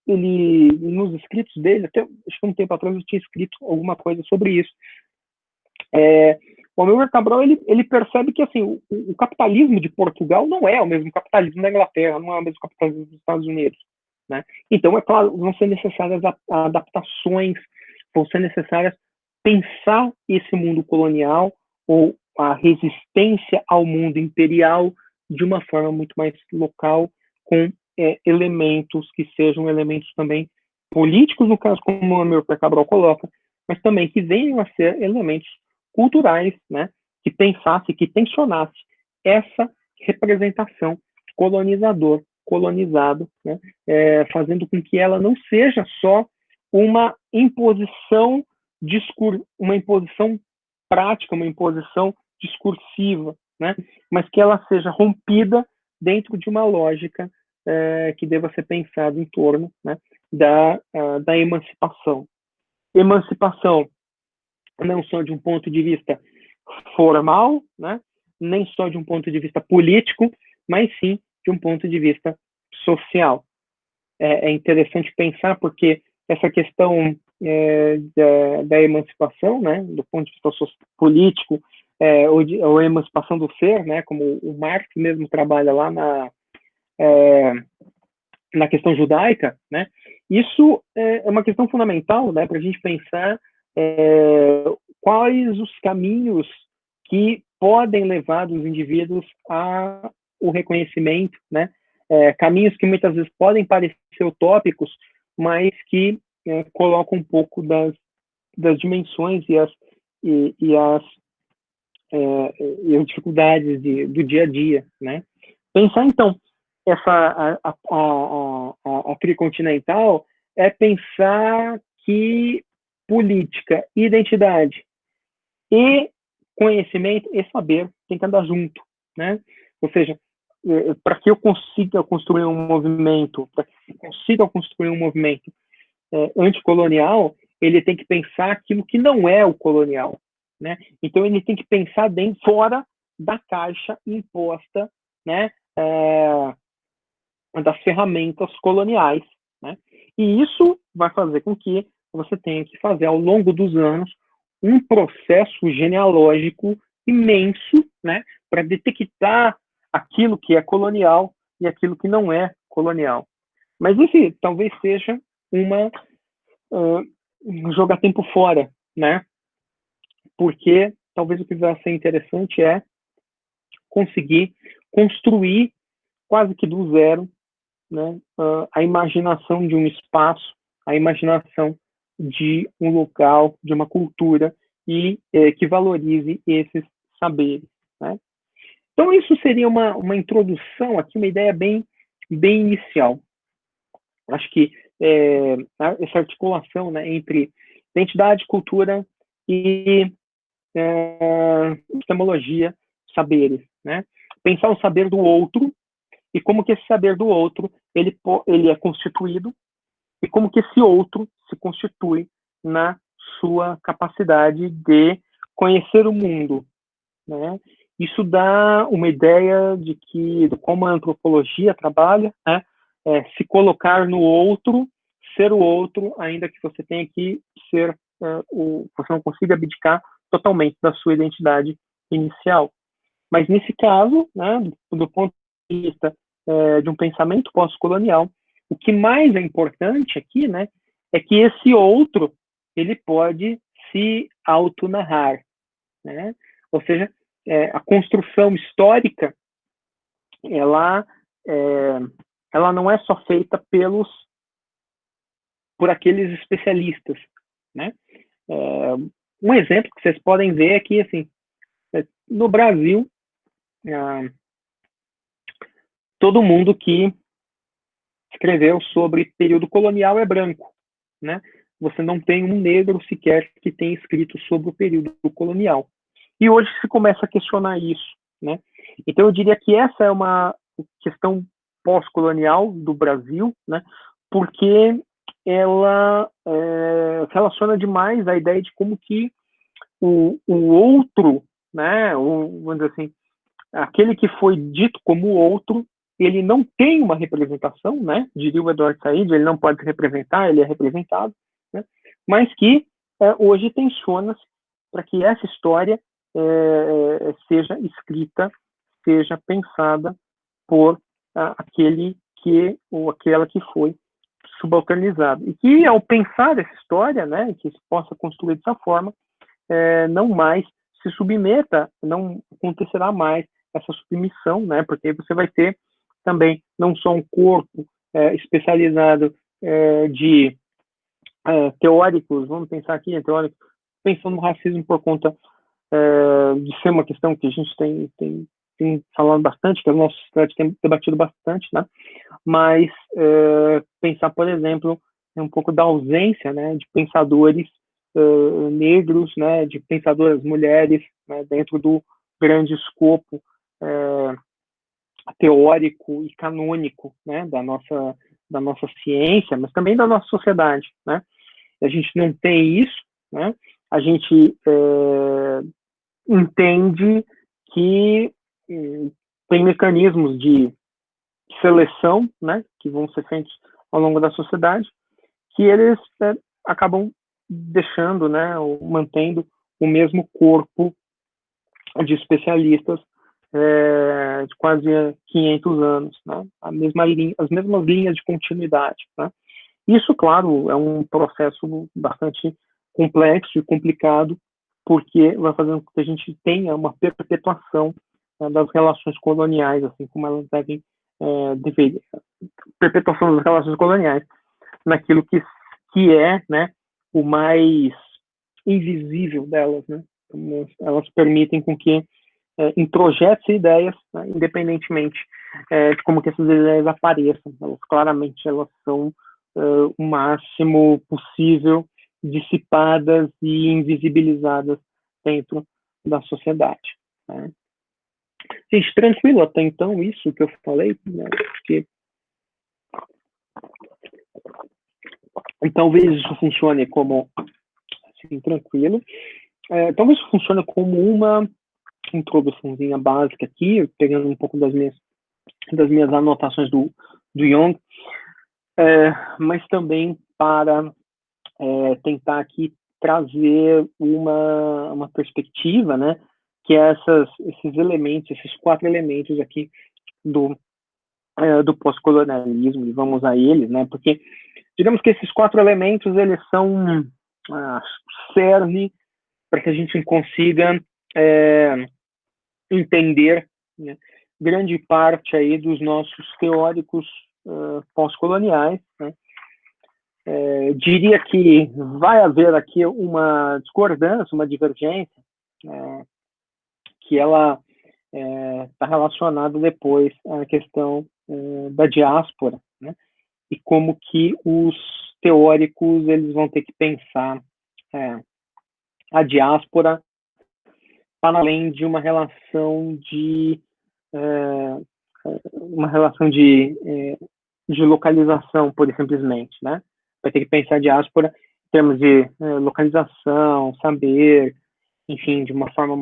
nos escritos dele, até acho que um tempo atrás eu tinha escrito alguma coisa sobre isso. O Amilcar Cabral, ele percebe que assim, o capitalismo de Portugal não é o mesmo capitalismo da Inglaterra, não é o mesmo capitalismo dos Estados Unidos, né? Então, é claro, vão ser necessárias adaptações, vão ser necessárias pensar esse mundo colonial ou a resistência ao mundo imperial de uma forma muito mais local, com elementos que sejam elementos também políticos, no caso, como o Amilcar Cabral coloca, mas também que venham a ser elementos culturais, né, que pensasse, que tensionasse essa representação colonizador, colonizado, né, fazendo com que ela não seja só uma imposição uma imposição prática, uma imposição discursiva, né, mas que ela seja rompida dentro de uma lógica que deva ser pensada em torno, né, da emancipação. Emancipação não só de um ponto de vista formal, né, nem só de um ponto de vista político, mas sim de um ponto de vista social. É interessante pensar porque essa questão da emancipação, né, do ponto de vista político, ou a emancipação do ser, né, como o Marx mesmo trabalha lá na questão judaica, né, isso é uma questão fundamental, né, para a gente pensar quais os caminhos que podem levar os indivíduos ao reconhecimento, né? Caminhos que muitas vezes podem parecer utópicos, mas que colocam um pouco das dimensões e as dificuldades do dia a dia, né? Pensar, então, a tricontinental é pensar que política, identidade e conhecimento e saber tem que andar junto, né? Ou seja, para que eu consiga construir um movimento, anticolonial, ele tem que pensar aquilo que não é o colonial, né? Então ele tem que pensar fora da caixa imposta, né? Das ferramentas coloniais, né? E isso vai fazer com que você tenha que fazer, ao longo dos anos, um processo genealógico imenso, né, para detectar aquilo que é colonial e aquilo que não é colonial. Mas esse talvez seja jogar tempo fora, né? Porque talvez o que vai ser interessante é conseguir construir quase que do zero, né, a imaginação de um espaço, a imaginação de um local, de uma cultura e que valorize esses saberes, né? Então isso seria uma introdução aqui, uma ideia bem inicial. Acho que essa articulação, né, entre identidade, cultura e epistemologia, saberes, né? Pensar o saber do outro e como que esse saber do outro ele é constituído e como que esse outro se constitui na sua capacidade de conhecer o mundo, né? Isso dá uma ideia de como a antropologia trabalha, né? Se colocar no outro, ser o outro, ainda que você tenha que ser você não consiga abdicar totalmente da sua identidade inicial. Mas nesse caso, né, do ponto de vista de um pensamento pós-colonial, o que mais é importante aqui, né, é que esse outro ele pode se autonarrar, né? Ou seja, a construção histórica ela não é só feita por aqueles especialistas, né? Um exemplo que vocês podem ver aqui, assim, no Brasil, todo mundo que escreveu sobre período colonial é branco, né? Você não tem um negro sequer que tenha escrito sobre o período colonial. E hoje se começa a questionar isso, né? Então eu diria que essa é uma questão pós-colonial do Brasil, né? Porque ela relaciona demais a ideia de como que o outro, né? Vamos dizer assim, aquele que foi dito como outro, ele não tem uma representação, né? Diria o Edward Said, ele não pode se representar, ele é representado, né? Mas que hoje tensiona-se para que essa história seja escrita, seja pensada por aquele que ou aquela que foi subalternizado. E que, ao pensar essa história, né, que se possa construir dessa forma, não mais se submeta, não acontecerá mais essa submissão, né, porque você vai ter também não só um corpo especializado de teóricos, vamos pensar aqui, teóricos, pensando no racismo por conta de ser uma questão que a gente tem falado bastante, que a nossa sociedade tem debatido bastante, né? Mas pensar, por exemplo, um pouco da ausência, né, de pensadores negros, né, de pensadoras mulheres, né, dentro do grande escopo teórico e canônico, né, da nossa ciência, mas também da nossa sociedade, né? A gente não tem isso, né? A gente entende que tem mecanismos de seleção, né, que vão ser feitos ao longo da sociedade, que eles acabam deixando, né, ou mantendo o mesmo corpo de especialistas de quase 500 anos, né, as mesmas linhas de continuidade, né. Isso, claro, é um processo bastante complexo e complicado, porque vai fazendo com que a gente tenha uma perpetuação das relações coloniais, assim como elas devem perpetuação das relações coloniais, naquilo que é, né, o mais invisível delas, né? Elas permitem com que introjete ideias, né, independentemente de como que essas ideias apareçam. Claramente elas são o máximo possível dissipadas e invisibilizadas dentro da sociedade, né? Gente, tranquilo até então isso que eu falei, né? Porque talvez isso funcione como assim, tranquilo. Talvez isso funcione como uma introduçãozinha básica aqui, pegando um pouco das minhas anotações do Jung, mas também para tentar aqui trazer uma perspectiva, né, que é esses elementos, esses 4 elementos aqui do pós-colonialismo, e vamos a eles, né, porque digamos que esses 4 elementos, eles são cerne para que a gente consiga entender, né, grande parte aí dos nossos teóricos pós-coloniais, né. Diria que vai haver aqui uma discordância, uma divergência, que ela está relacionada depois à questão da diáspora, né, e como que os teóricos eles vão ter que pensar a diáspora para além de uma relação de localização, pura e simplesmente, né? Vai ter que pensar a diáspora em termos de localização, saber, enfim, de uma forma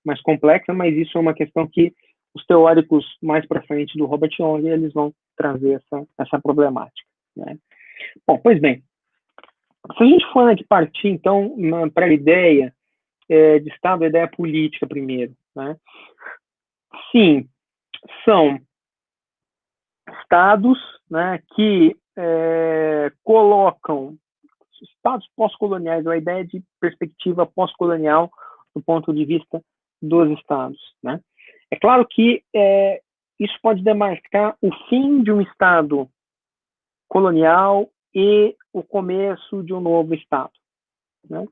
mais complexa, mas isso é uma questão que os teóricos mais para frente do Robert Young, eles vão trazer essa problemática, né? Bom, pois bem, se a gente for aqui partir, então, para a ideia de Estado, a ideia política primeiro, né? Sim, são estados, né, que colocam estados pós-coloniais, a ideia de perspectiva pós-colonial do ponto de vista dos estados, né? É claro que isso pode demarcar o fim de um estado colonial e o começo de um novo estado, né?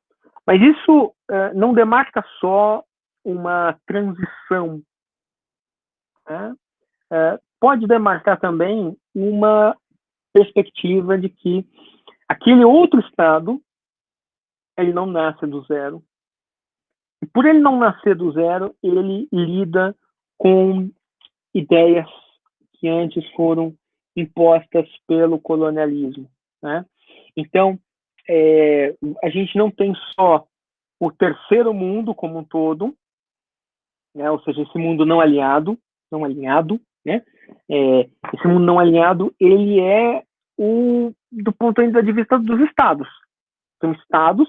Mas isso não demarca só uma transição, né? Pode demarcar também uma perspectiva de que aquele outro estado ele não nasce do zero. E por ele não nascer do zero, ele lida com ideias que antes foram impostas pelo colonialismo, né? Então, a gente não tem só o terceiro mundo como um todo, né? Ou seja, esse mundo não alinhado, né? Esse mundo não alinhado, ele é do ponto de vista dos estados. São estados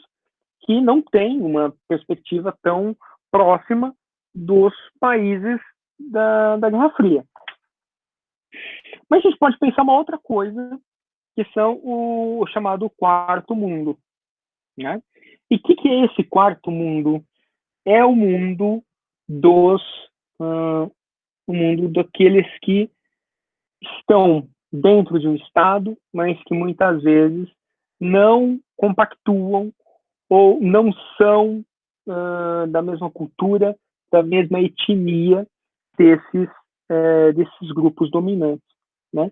que não têm uma perspectiva tão próxima dos países da Guerra Fria. Mas a gente pode pensar uma outra coisa, que são o chamado quarto mundo, né? E o que é esse quarto mundo? É o mundo o mundo daqueles que estão dentro de um Estado, mas que muitas vezes não compactuam ou não são da mesma cultura, da mesma etnia desses grupos dominantes, né?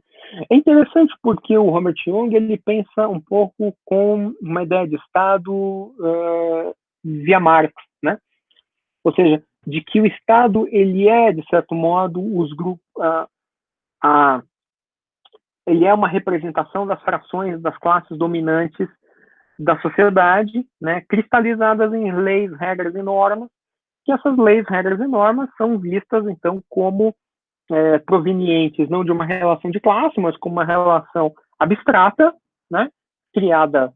É interessante porque o Robert Jung ele pensa um pouco com uma ideia de Estado via Marx, né? Ou seja, de que o Estado ele é de certo modo os grupos ele é uma representação das frações das classes dominantes da sociedade, né, cristalizadas em leis, regras e normas, que essas leis, regras e normas são vistas, então, como provenientes não de uma relação de classe, mas como uma relação abstrata, né, criada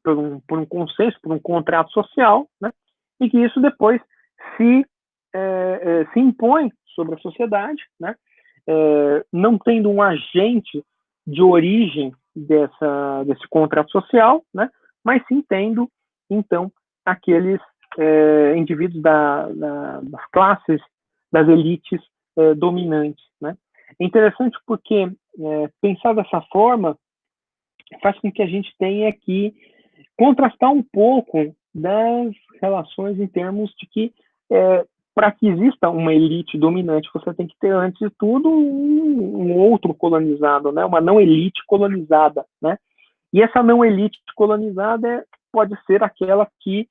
por um consenso, por um contrato social, né, e que isso depois se impõe sobre a sociedade, né, não tendo um agente de origem desse contrato social, né, mas sim tendo, então, aqueles indivíduos das classes, das elites dominantes, né. É interessante porque pensar dessa forma faz com que a gente tenha que contrastar um pouco das relações em termos de que para que exista uma elite dominante, você tem que ter, antes de tudo, um outro colonizado, né? Uma não elite colonizada, né? E essa não elite colonizada pode ser aquela que,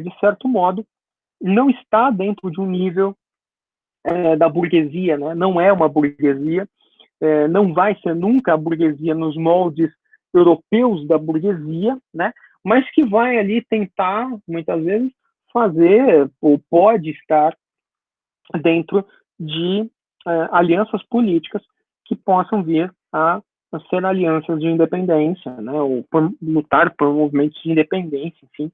de certo modo, não está dentro de um nível da burguesia, né? Não é uma burguesia, não vai ser nunca a burguesia nos moldes europeus da burguesia, né? Mas que vai ali tentar, muitas vezes, fazer, ou pode estar dentro de alianças políticas que possam vir a ser alianças de independência, né, ou lutar por movimentos de independência, enfim.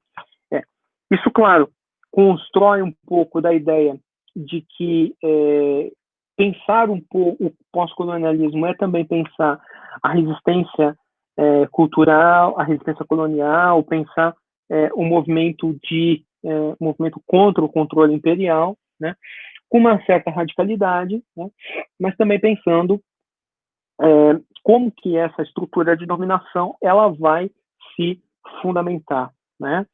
Isso, claro, constrói um pouco da ideia de que pensar um pouco o pós-colonialismo é também pensar a resistência cultural, a resistência colonial, pensar o movimento contra o controle imperial, né, com uma certa radicalidade, né, mas também pensando como que essa estrutura de dominação ela vai se fundamentar, né?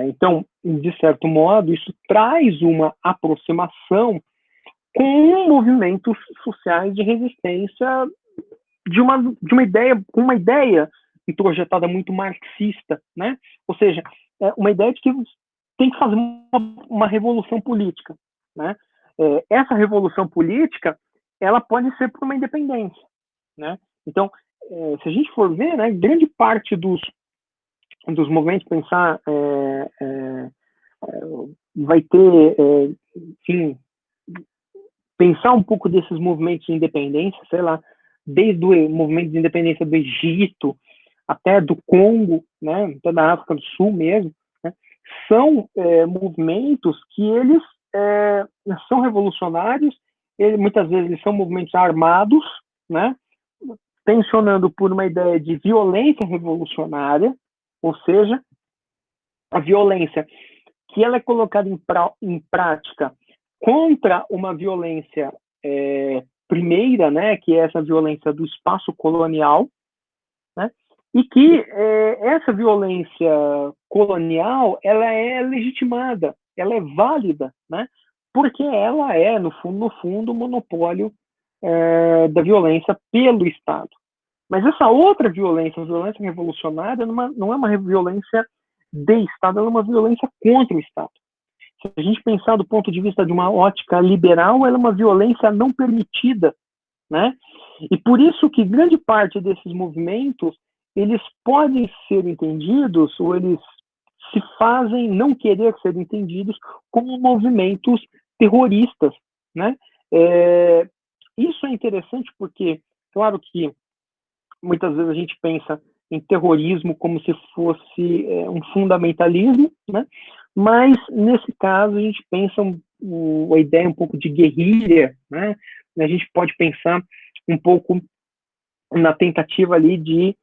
Então, de certo modo, isso traz uma aproximação com movimentos sociais de resistência de uma ideia introjetada muito marxista, né? Ou seja, uma ideia de que tem que fazer uma revolução política, né? Essa revolução política ela pode ser por uma independência, né? Então, se a gente for ver, né, grande parte dos movimentos pensar vai ter, enfim, pensar um pouco desses movimentos de independência, sei lá, desde o movimento de independência do Egito até do Congo, né, até da África do Sul mesmo, né, são movimentos que eles são revolucionários, muitas vezes eles são movimentos armados, né, tensionando por uma ideia de violência revolucionária, ou seja, a violência que ela é colocada em prática contra uma violência primeira, né, que é essa violência do espaço colonial, né, e que essa violência colonial ela é legitimada, ela é válida, né, porque ela é, no fundo, o monopólio da violência pelo Estado. Mas essa outra violência, a violência revolucionária, não é uma violência de Estado, ela é uma violência contra o Estado. Se a gente pensar do ponto de vista de uma ótica liberal, ela é uma violência não permitida, né? E por isso que grande parte desses movimentos, eles podem ser entendidos, ou eles se fazem não querer ser entendidos como movimentos terroristas, né? Isso é interessante porque, claro que muitas vezes a gente pensa em terrorismo como se fosse um fundamentalismo, né? Mas nesse caso a gente pensa a ideia um pouco de guerrilha, né? A gente pode pensar um pouco na tentativa ali de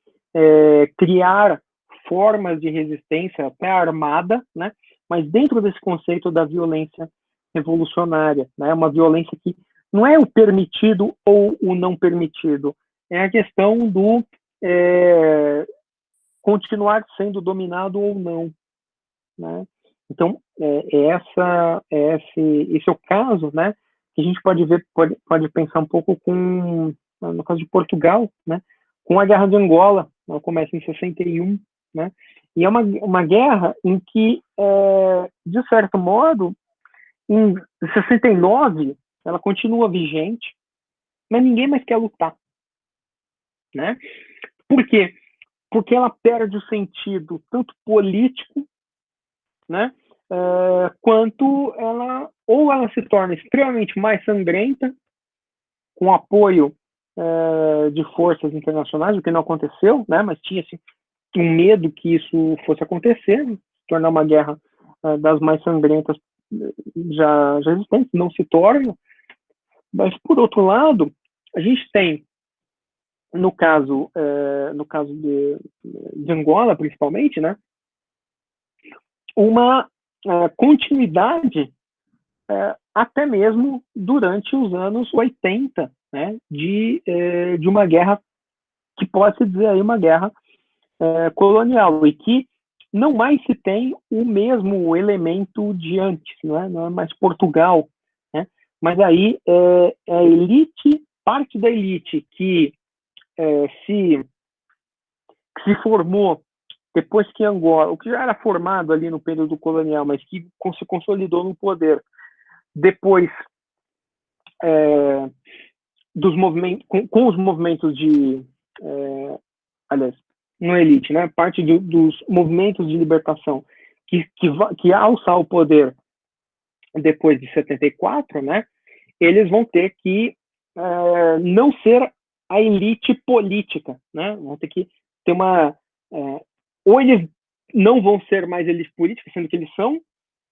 criar formas de resistência até armada, né? Mas dentro desse conceito da violência revolucionária, né? Uma violência que não é o permitido ou o não permitido, é a questão do continuar sendo dominado ou não, né? Então, esse é o caso, né? Que a gente pode ver, pode pensar um pouco no caso de Portugal, né? Com a Guerra de Angola, ela começa em 61, né? E é uma guerra em que, de certo modo, em 69, ela continua vigente, mas ninguém mais quer lutar, né? Por quê? Porque ela perde o sentido tanto político, né? Quanto ela se torna extremamente mais sangrenta, com apoio de forças internacionais, o que não aconteceu, né? Mas tinha-se um medo que isso fosse acontecer, se tornar uma guerra das mais sangrentas já existentes, não se torna. Mas, por outro lado, a gente tem, no caso de Angola, principalmente, né? Uma continuidade até mesmo durante os anos 80, né, de uma guerra que pode-se dizer aí uma guerra colonial, e que não mais se tem o mesmo elemento de antes, não é mais Portugal, né, mas aí a elite, parte da elite que se formou depois que Angola, o que já era formado ali no período colonial, mas que se consolidou no poder, depois dos movimentos, com os movimentos aliás, não elite, né? Parte dos movimentos de libertação que alçar o poder depois de 74, né? Eles vão ter que não ser a elite política, né? Vão ter que ter ou eles não vão ser mais elite política, sendo que eles são,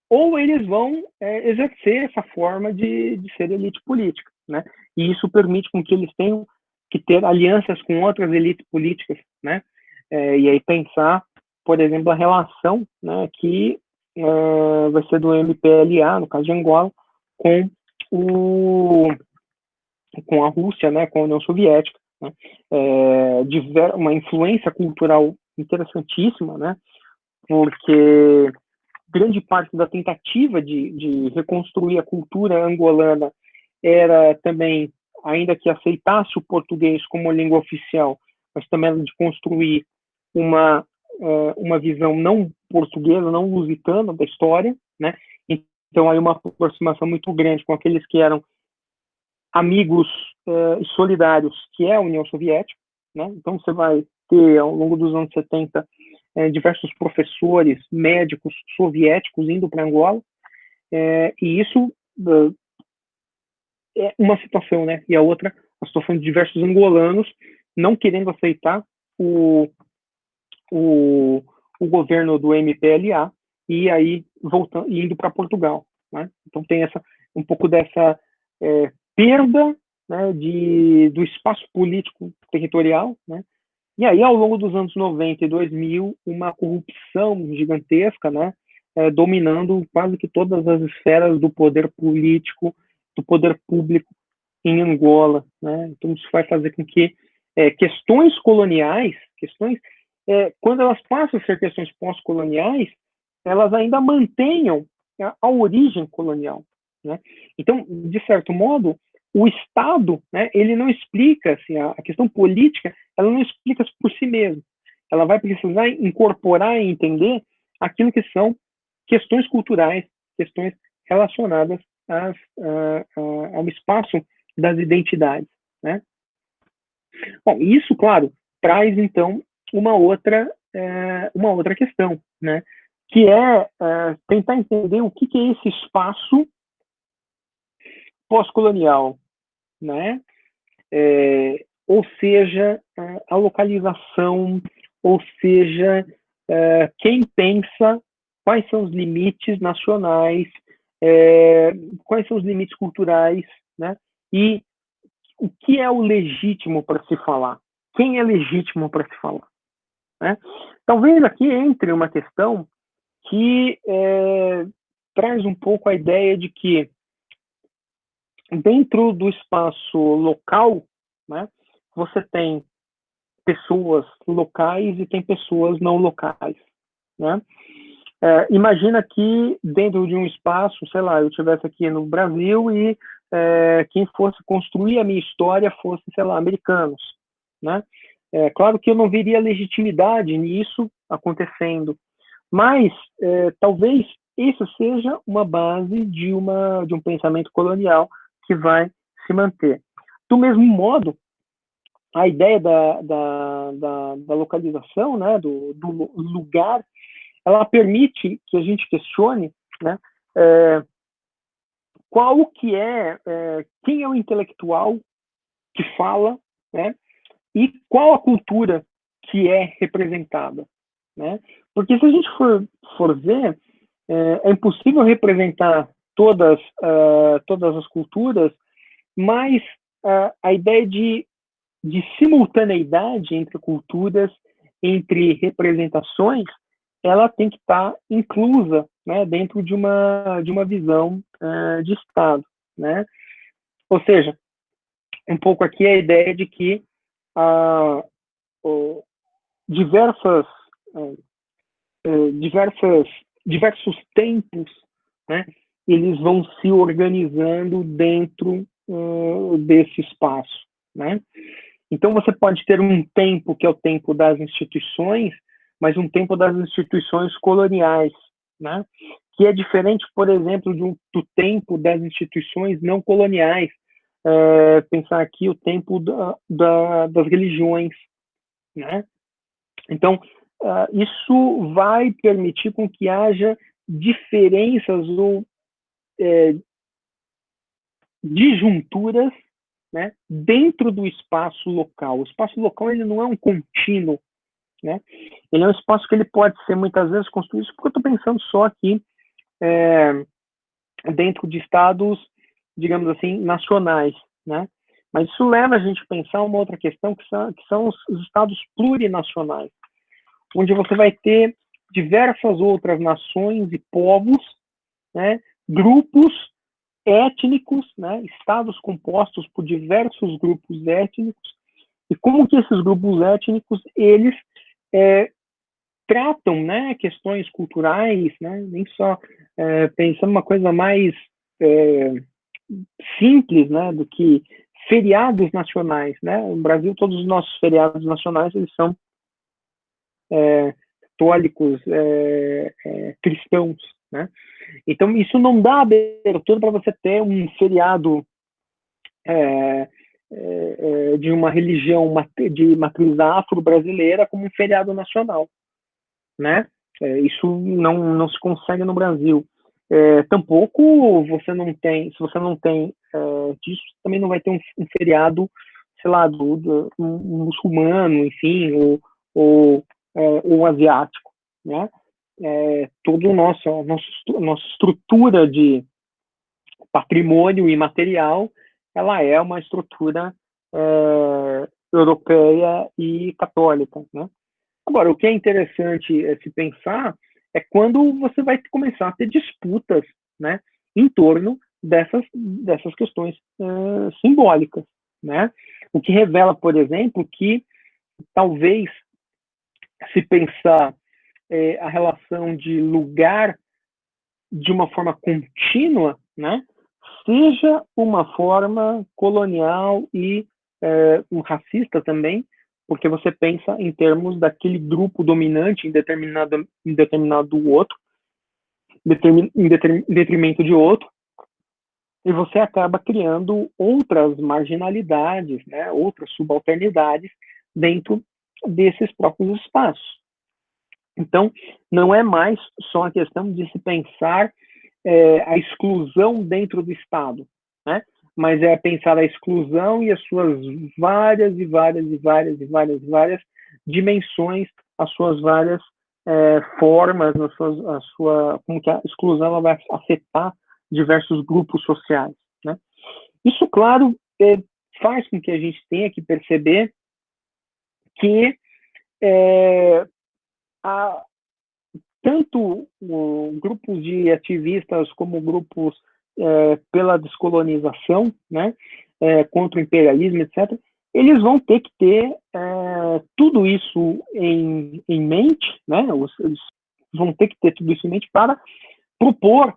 ou eles vão exercer essa forma de ser elite política, né? E isso permite com que eles tenham que ter alianças com outras elites políticas, né? E aí pensar, por exemplo, a relação, né, que vai ser do MPLA, no caso de Angola, com com a Rússia, né, com a União Soviética, né? Uma influência cultural interessantíssima, né? Porque grande parte da tentativa de reconstruir a cultura angolana era também, ainda que aceitasse o português como língua oficial, mas também de construir uma visão não portuguesa, não lusitana da história, né? Então, aí uma aproximação muito grande com aqueles que eram amigos solidários, que é a União Soviética, né? Então, você vai ter, ao longo dos anos 70, diversos professores, médicos soviéticos indo para Angola, e isso é uma situação, né? E a outra, a situação de diversos angolanos não querendo aceitar o governo do MPLA e aí indo para Portugal, né? Então tem um pouco dessa perda, né, do espaço político territorial, né? E aí, ao longo dos anos 90 e 2000, uma corrupção gigantesca, né, dominando quase que todas as esferas do poder político, do poder público em Angola, né? Então, isso vai fazer com que questões coloniais, quando elas passam a ser questões pós-coloniais, elas ainda mantenham a origem colonial, né? Então, de certo modo, o Estado, né, ele não explica, assim, a questão política, ela não explica por si mesma. Ela vai precisar incorporar e entender aquilo que são questões culturais, questões relacionadas ao espaço das identidades, né? Bom, isso, claro, traz, então, uma outra questão, né? que é tentar entender o que é esse espaço pós-colonial, né? Ou seja, a localização, ou seja, quem pensa quais são os limites nacionais, quais são os limites culturais, né? E o que é o legítimo para se falar? Quem é legítimo para se falar? Né? Talvez aqui entre uma questão que traz um pouco a ideia de que dentro do espaço local, né, você tem pessoas locais e tem pessoas não locais, né? Imagina que dentro de um espaço, sei lá, eu estivesse aqui no Brasil e quem fosse construir a minha história fosse, sei lá, americanos, né? Claro que eu não veria legitimidade nisso acontecendo, mas talvez isso seja uma base de um pensamento colonial que vai se manter. Do mesmo modo, a ideia da localização, né, do lugar, ela permite que a gente questione, né, qual que quem é o intelectual que fala, né, e qual a cultura que é representada, né? Porque se a gente for ver, é impossível representar todas as culturas, mas a ideia de simultaneidade entre culturas, entre representações, ela tem que estar inclusa, né, dentro de uma visão de Estado, né? Ou seja, um pouco aqui a ideia de que ah, diversas, diversos tempos, né, eles vão se organizando dentro desse espaço, né? Então você pode ter um tempo que é o tempo das instituições, mas um tempo das instituições coloniais, né? Que é diferente, por exemplo, do tempo das instituições não coloniais. Pensar aqui o tempo das religiões, né? Então, isso vai permitir com que haja diferenças ou disjunturas, né, dentro do espaço local. O espaço local ele não é um contínuo, né? Ele é um espaço que ele pode ser muitas vezes construído, porque eu estou pensando só aqui dentro de estados, digamos assim, nacionais, né? Mas isso leva a gente a pensar uma outra questão, que são os estados plurinacionais, onde você vai ter diversas outras nações e povos, né, grupos étnicos, né, estados compostos por diversos grupos étnicos, e como que esses grupos étnicos, eles tratam, né, questões culturais, né, nem só pensando uma coisa mais simples, né, do que feriados nacionais, né? No Brasil, todos os nossos feriados nacionais, eles são católicos, cristãos, né? Então, isso não dá abertura para você ter um feriado de uma religião de matriz afro-brasileira como um feriado nacional, né? Isso não se consegue no Brasil. Tampouco você não tem, se você não tem disso, também não vai ter um feriado, sei lá, um muçulmano, enfim, ou asiático, né? Toda a nossa estrutura de patrimônio imaterial, ela é uma estrutura europeia e católica, né? Agora, o que é interessante se pensar é quando você vai começar a ter disputas, né, em torno dessas questões simbólicas, né? O que revela, por exemplo, que talvez se pensar a relação de lugar de uma forma contínua, né, seja uma forma colonial e um racista também, porque você pensa em termos daquele grupo dominante em determinado outro, em detrimento de outro, e você acaba criando outras marginalidades, né, outras subalternidades dentro desses próprios espaços. Então, não é mais só a questão de se pensar a exclusão dentro do Estado, né? Mas é pensar a exclusão e as suas várias e várias e várias e várias e várias dimensões, as suas várias formas, como que a exclusão ela vai afetar diversos grupos sociais, né? Isso, claro, faz com que a gente tenha que perceber que tanto grupos de ativistas como grupos pela descolonização, né, contra o imperialismo, etc., eles vão ter que ter tudo isso em mente, né, eles vão ter que ter tudo isso em mente para propor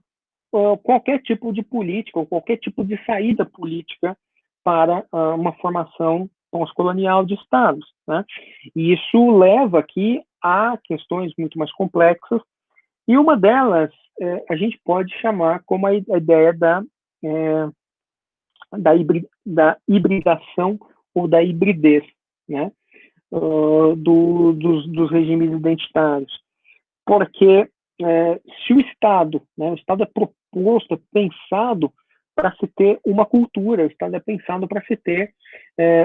qualquer tipo de política ou qualquer tipo de saída política para uma formação pós-colonial de estados, né? E isso leva aqui a questões muito mais complexas, e uma delas a gente pode chamar como a ideia da hibridação ou da hibridez, né? Dos regimes identitários. Porque se o Estado, né, o Estado é proposto, é pensado para se ter uma cultura, o Estado é pensado para se ter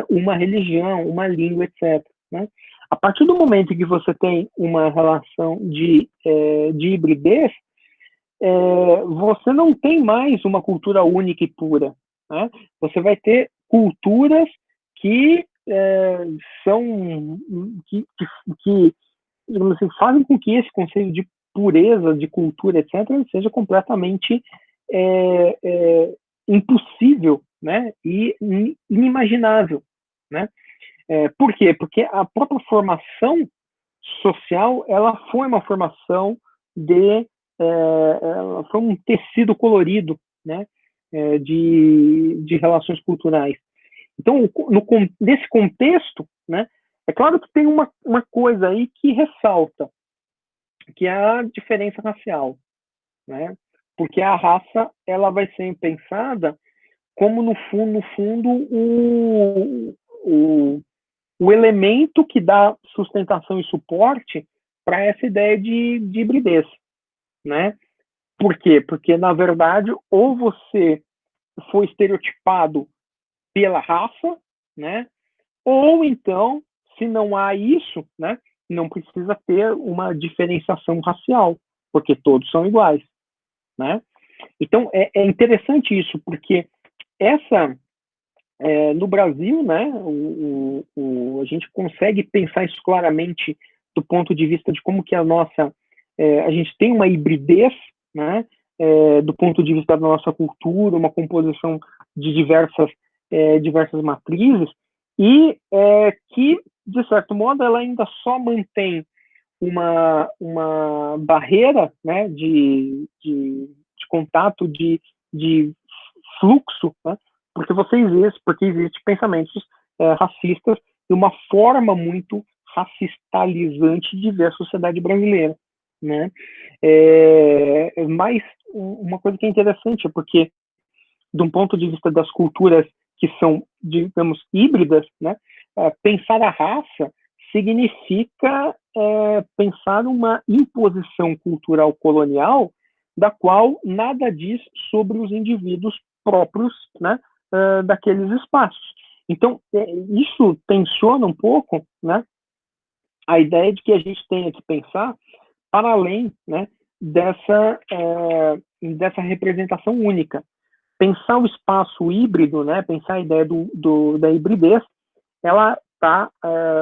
uma religião, uma língua, etc., né? A partir do momento em que você tem uma relação de hibridez, você não tem mais uma cultura única e pura, né? Você vai ter culturas que são que digamos assim, fazem com que esse conceito de pureza, de cultura, etc., seja completamente impossível, né, e inimaginável, né? Por quê? Porque a própria formação social, ela foi uma formação ela foi um tecido colorido, né, de relações culturais. Então, nesse contexto, né, é claro que tem uma coisa aí que ressalta, que é a diferença racial, né? Porque a raça ela vai ser pensada como, no fundo o elemento que dá sustentação e suporte para essa ideia de hibridez, né? Por quê? Porque, na verdade, ou você foi estereotipado pela raça, né? Ou então, se não há isso, né, não precisa ter uma diferenciação racial, porque todos são iguais, né? Então, é interessante isso, porque no Brasil, né, a gente consegue pensar isso claramente do ponto de vista de como que a gente tem uma hibridez, né, do ponto de vista da nossa cultura, uma composição de diversas matrizes, e que, de certo modo, ela ainda só mantém uma barreira, né, de contato, de fluxo, né, porque existe pensamentos racistas e uma forma muito racistalizante de ver a sociedade brasileira, né? Mas uma coisa que é interessante é porque, de um ponto de vista das culturas que são, digamos, híbridas, né, pensar a raça significa pensar uma imposição cultural colonial da qual nada diz sobre os indivíduos próprios, né, daqueles espaços. Então, isso tensiona um pouco, né, a ideia de que a gente tenha que pensar para além, né, dessa representação única. Pensar o espaço híbrido, né, pensar a ideia da hibridez, ela está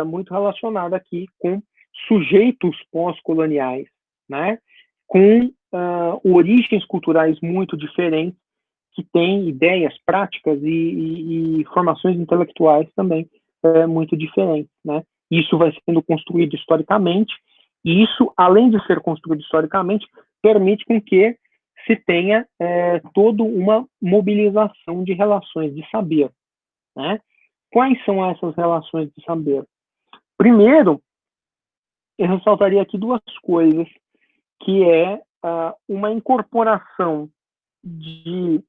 muito relacionada aqui com sujeitos pós-coloniais, né, com origens culturais muito diferentes, que têm ideias, práticas e formações intelectuais também muito diferentes, né? Isso vai sendo construído historicamente, e isso, além de ser construído historicamente, permite com que se tenha toda uma mobilização de relações de saber, né? Quais são essas relações de saber? Primeiro, eu ressaltaria aqui duas coisas, que é uma incorporação de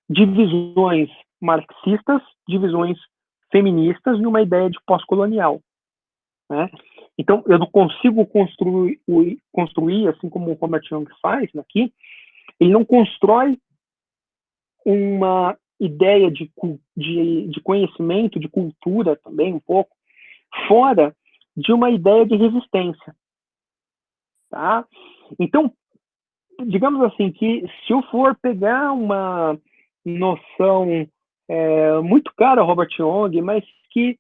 divisões marxistas, divisões feministas, numa ideia de pós-colonial, né? Então, eu não consigo construir assim como o Robert Young faz aqui, ele não constrói uma ideia de conhecimento, de cultura também, um pouco, fora de uma ideia de resistência. Tá? Então, digamos assim, que se eu for pegar uma noção muito cara ao Robert Young, mas que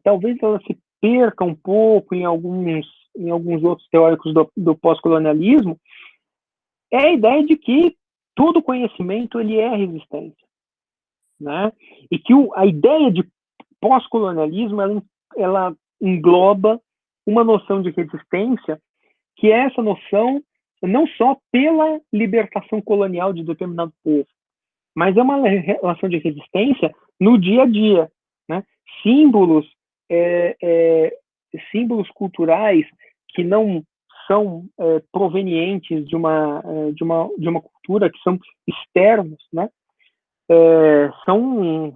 talvez ela se perca um pouco em alguns outros teóricos do pós-colonialismo, é a ideia de que todo conhecimento ele é resistência, né? E que a ideia de pós-colonialismo ela engloba uma noção de resistência, que é essa noção não só pela libertação colonial de determinado povo, mas é uma relação de resistência no dia a dia, né? Símbolos, símbolos culturais que não são provenientes de uma cultura, que são externos, né? São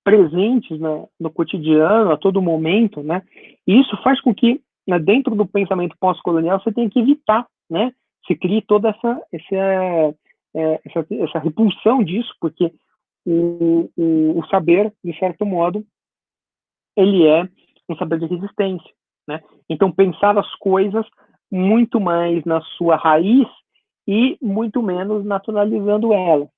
presentes, né, no cotidiano, a todo momento, né? E isso faz com que, né, dentro do pensamento pós-colonial, você tenha que evitar, né? Se crie toda essa repulsão disso, porque o saber, de certo modo, ele é um saber de resistência, né? Então, pensar as coisas muito mais na sua raiz e muito menos naturalizando elas.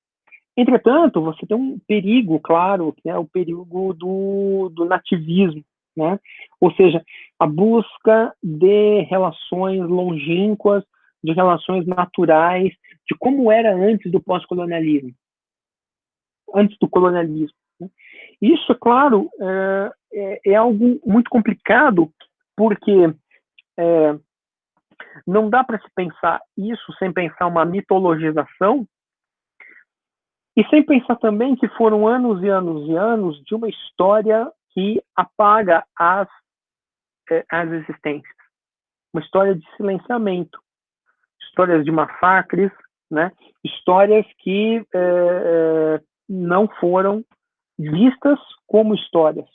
Entretanto, você tem um perigo, claro, que é o perigo do nativismo, né? Ou seja, a busca de relações longínquas, de relações naturais, de como era antes do pós-colonialismo, antes do colonialismo. Né? Isso, é claro, é algo muito complicado, porque não dá para se pensar isso sem pensar uma mitologização, e sem pensar também que foram anos e anos e anos de uma história que apaga as existências. Uma história de silenciamento, histórias de massacres, né? Histórias que não foram vistas como histórias.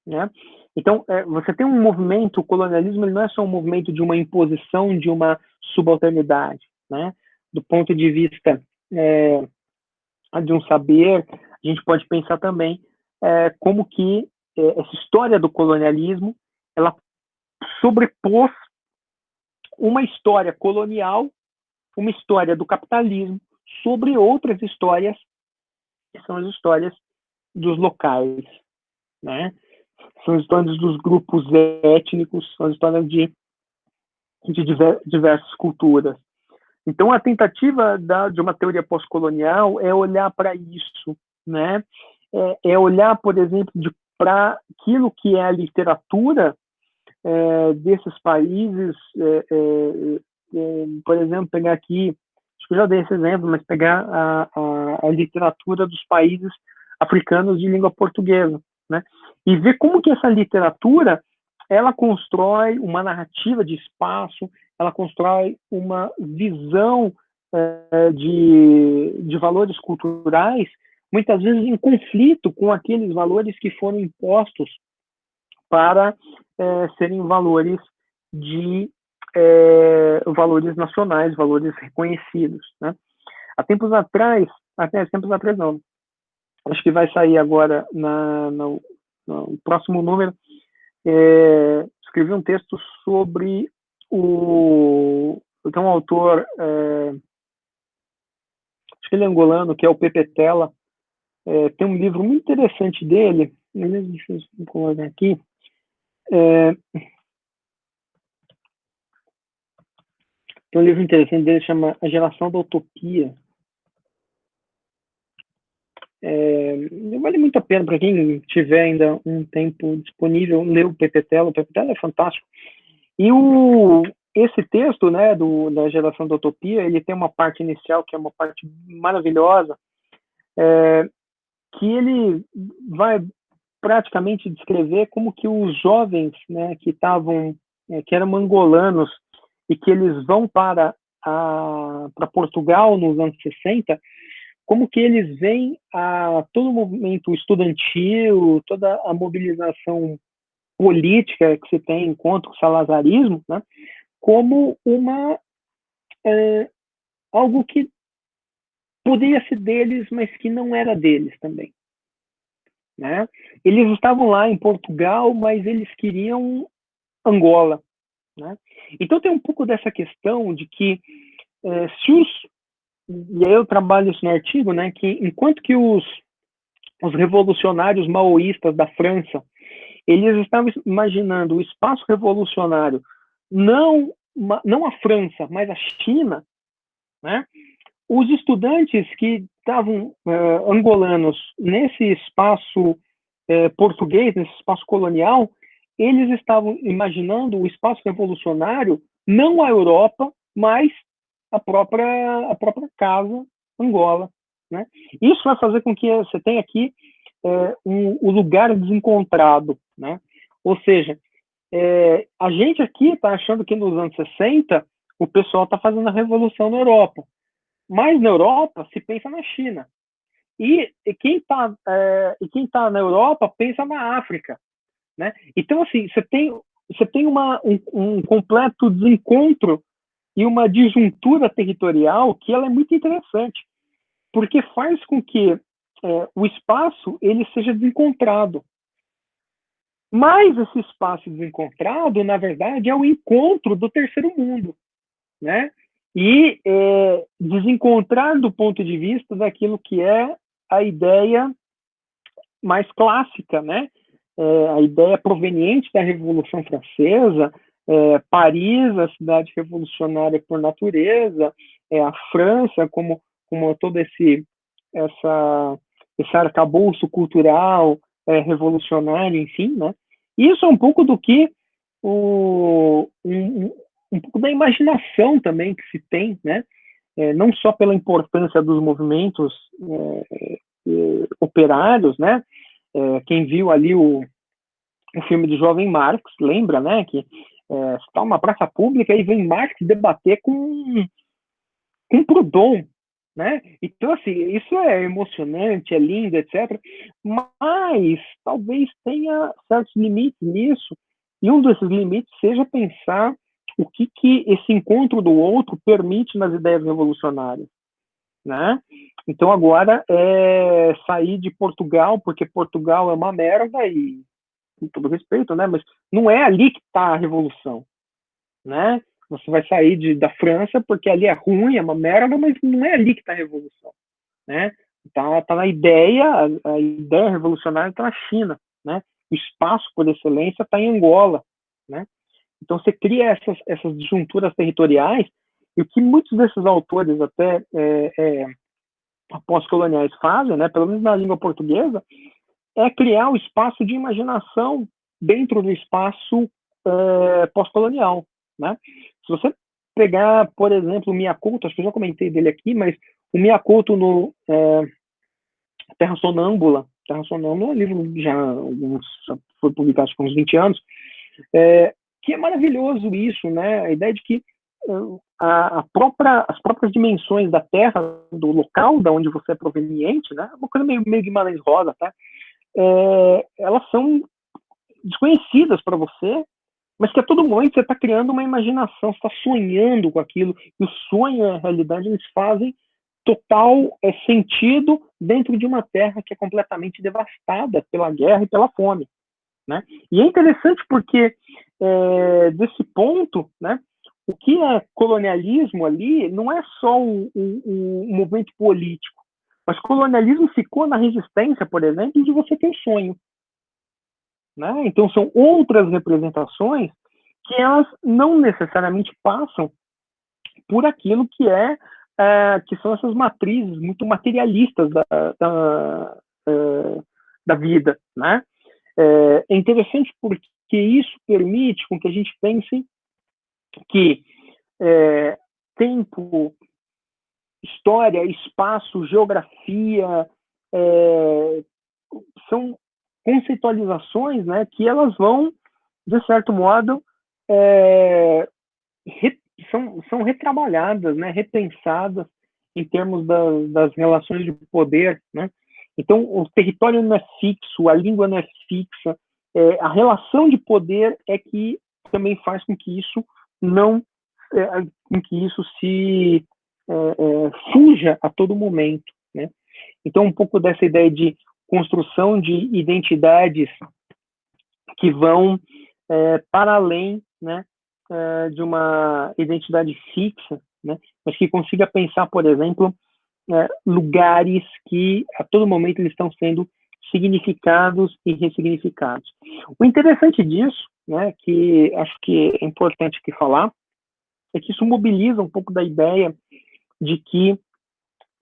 Né? Então, você tem um movimento, o colonialismo ele não é só um movimento de uma imposição de uma subalternidade. Né? Do ponto de vista de um saber, a gente pode pensar também como que essa história do colonialismo ela sobrepôs uma história colonial, uma história do capitalismo sobre outras histórias que são as histórias dos locais, né? São histórias dos grupos étnicos, são histórias de diversas culturas. Então, a tentativa de uma teoria pós-colonial é olhar para isso, né? É olhar, por exemplo, para aquilo que é a literatura desses países, por exemplo, pegar aqui, acho que eu já dei esse exemplo, mas pegar a literatura dos países africanos de língua portuguesa, né? E ver como que essa literatura ela constrói uma narrativa de espaço, ela constrói uma visão de valores culturais, muitas vezes em conflito com aqueles valores que foram impostos para serem valores valores nacionais, valores reconhecidos. Né? Há tempos atrás não, acho que vai sair agora no próximo número, escrevi um texto sobre tem um autor, acho que ele é angolano, que é o Pepe Tela, tem um livro muito interessante dele, deixa eu colocar aqui, tem um livro interessante dele, chama A Geração da Utopia. Vale muito a pena para quem tiver ainda um tempo disponível ler o Pepe Tela. O Pepe Tela é fantástico. E esse texto, né, da Geração da Utopia, ele tem uma parte inicial que é uma parte maravilhosa, que ele vai praticamente descrever como que os jovens, né, que eram angolanos e que eles vão para Portugal nos anos 60, como que eles veem todo o movimento estudantil, toda a mobilização política que se tem contra o salazarismo, né, como algo que poderia ser deles, mas que não era deles também. Né? Eles estavam lá em Portugal, mas eles queriam Angola. Né? Então tem um pouco dessa questão de que se os... E aí eu trabalho isso no artigo, né, que enquanto que os revolucionários maoístas da França, eles estavam imaginando o espaço revolucionário não a França, mas a China, né? Os estudantes que estavam angolanos nesse espaço português, nesse espaço colonial, eles estavam imaginando o espaço revolucionário não a Europa, mas a própria casa Angola. Né? Isso vai fazer com que você tenha aqui o lugar desencontrado. Né? Ou seja, a gente aqui está achando que nos anos 60 o pessoal está fazendo a revolução na Europa. Mas na Europa se pensa na China. E quem está na Europa pensa na África. Né? Então, assim, você tem um completo desencontro e uma disjuntura territorial que ela é muito interessante, porque faz com que o espaço ele seja desencontrado. Mas esse espaço desencontrado, na verdade, é o encontro do terceiro mundo, né? E desencontrar do ponto de vista daquilo que é a ideia mais clássica, né? A ideia proveniente da Revolução Francesa, Paris, a cidade revolucionária por natureza, a França como todo esse arcabouço cultural revolucionário, enfim, né? Isso é um pouco do que um pouco da imaginação também que se tem, né? Não só pela importância dos movimentos operários, né? Quem viu ali o filme do Jovem Marx, lembra, né? Que está uma praça pública e vem Marx debater com Proudhon, né? Então, assim, isso é emocionante, é lindo, etc. Mas talvez tenha certos limites nisso, e um desses limites seja pensar o que esse encontro do outro permite nas ideias revolucionárias, né? Então agora é sair de Portugal, porque Portugal é uma merda e com todo respeito, né? Mas não é ali que está a revolução, né? Você vai sair da França porque ali é ruim, é uma merda, mas não é ali que está a revolução, né? Tá na ideia, a ideia revolucionária está na China, né? O espaço por excelência está em Angola, né? Então você cria essas disjunturas territoriais, e o que muitos desses autores até pós-coloniais fazem, né, pelo menos na língua portuguesa, é criar um espaço de imaginação dentro do espaço pós-colonial. Né? Se você pegar, por exemplo, o Miyakoto, acho que eu já comentei dele aqui, mas o Miyakoto no Terra Sonâmbula é um livro já foi publicado há uns 20 anos, que é maravilhoso isso, né? A ideia de que as próprias dimensões da Terra, do local da onde você é proveniente, né? Uma coisa meio Guimarães Rosa, tá? Elas são desconhecidas para você, mas que a todo momento você está criando uma imaginação, você está sonhando com aquilo, e o sonho e a realidade eles fazem total sentido dentro de uma terra que é completamente devastada pela guerra e pela fome. Né? E é interessante porque, desse ponto, né, o que é colonialismo ali não é só um movimento político, mas colonialismo ficou na resistência, por exemplo, de você ter um sonho. Né? Então são outras representações que elas não necessariamente passam por aquilo que são essas matrizes muito materialistas da vida. Né? É interessante porque isso permite com que a gente pense que tempo, história, espaço, geografia são conceitualizações, né, que elas vão, de certo modo, são retrabalhadas, né, repensadas em termos das relações de poder. Né? Então, o território não é fixo, a língua não é fixa, a relação de poder é que também faz com que isso não, com que isso se fuja a todo momento, né? Então, um pouco dessa ideia de construção de identidades que vão para além, né, de uma identidade fixa, né, mas que consiga pensar, por exemplo, lugares que a todo momento eles estão sendo significados e ressignificados. O interessante disso, né, que acho que é importante aqui falar, é que isso mobiliza um pouco da ideia de que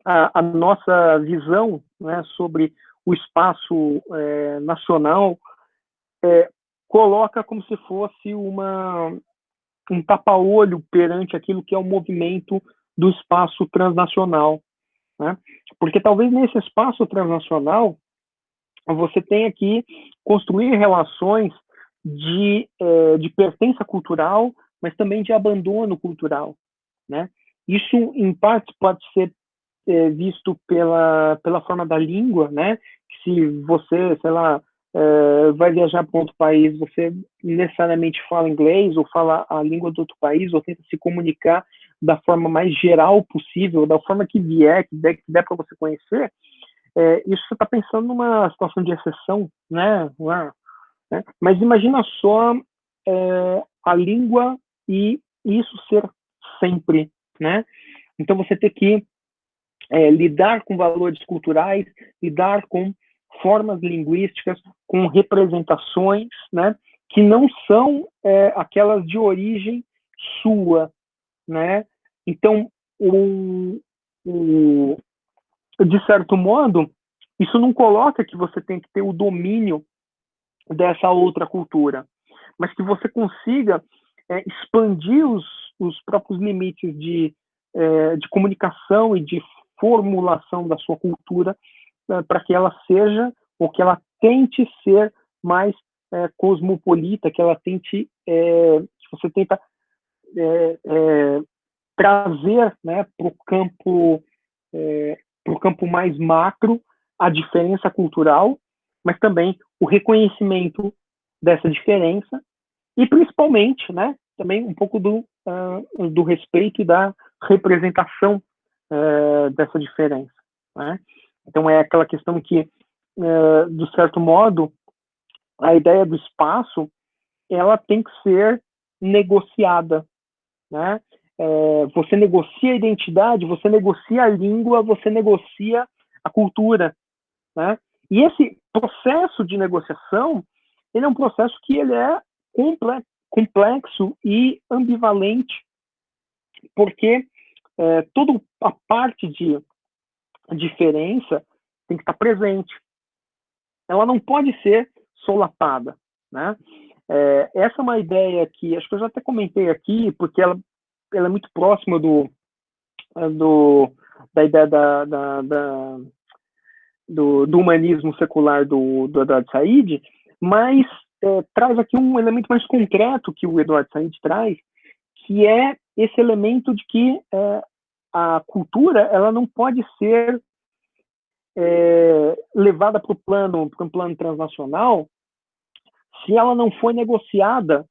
a nossa visão, né, sobre o espaço nacional coloca como se fosse um tapa-olho perante aquilo que é o movimento do espaço transnacional, né? Porque talvez nesse espaço transnacional você tenha que construir relações de pertença cultural, mas também de abandono cultural, né? Isso, em parte, pode ser visto pela forma da língua, né? Se você, sei lá, vai viajar para outro país, você necessariamente fala inglês ou fala a língua do outro país ou tenta se comunicar da forma mais geral possível, da forma que vier, que der para você conhecer, isso você está pensando numa situação de exceção, né? Mas imagina só a língua e isso ser sempre, né? Então você tem que lidar com valores culturais, lidar com formas linguísticas, com representações, né, que não são aquelas de origem sua, né? Então, de certo modo, isso não coloca que você tem que ter o domínio dessa outra cultura, mas que você consiga expandir os próprios limites de comunicação e de formulação da sua cultura para que ela seja, ou que ela tente ser mais cosmopolita, que ela tente, que você tenta trazer, né, para o campo mais macro a diferença cultural, mas também o reconhecimento dessa diferença e principalmente, né, também um pouco do respeito e da representação dessa diferença, né? Então é aquela questão que, de certo modo, a ideia do espaço ela tem que ser negociada, né? Você negocia a identidade, você negocia a língua, você negocia a cultura, né? E esse processo de negociação, ele é um processo que ele é complexo e ambivalente, porque toda a parte de diferença tem que estar presente. Ela não pode ser solapada, né? Essa é uma ideia que acho que eu já até comentei aqui, porque ela é muito próxima da ideia do humanismo secular do Eduardo Said, mas traz aqui um elemento mais concreto que o Eduardo Said traz, que é esse elemento de que a cultura ela não pode ser levada para um plano transnacional se ela não foi negociada,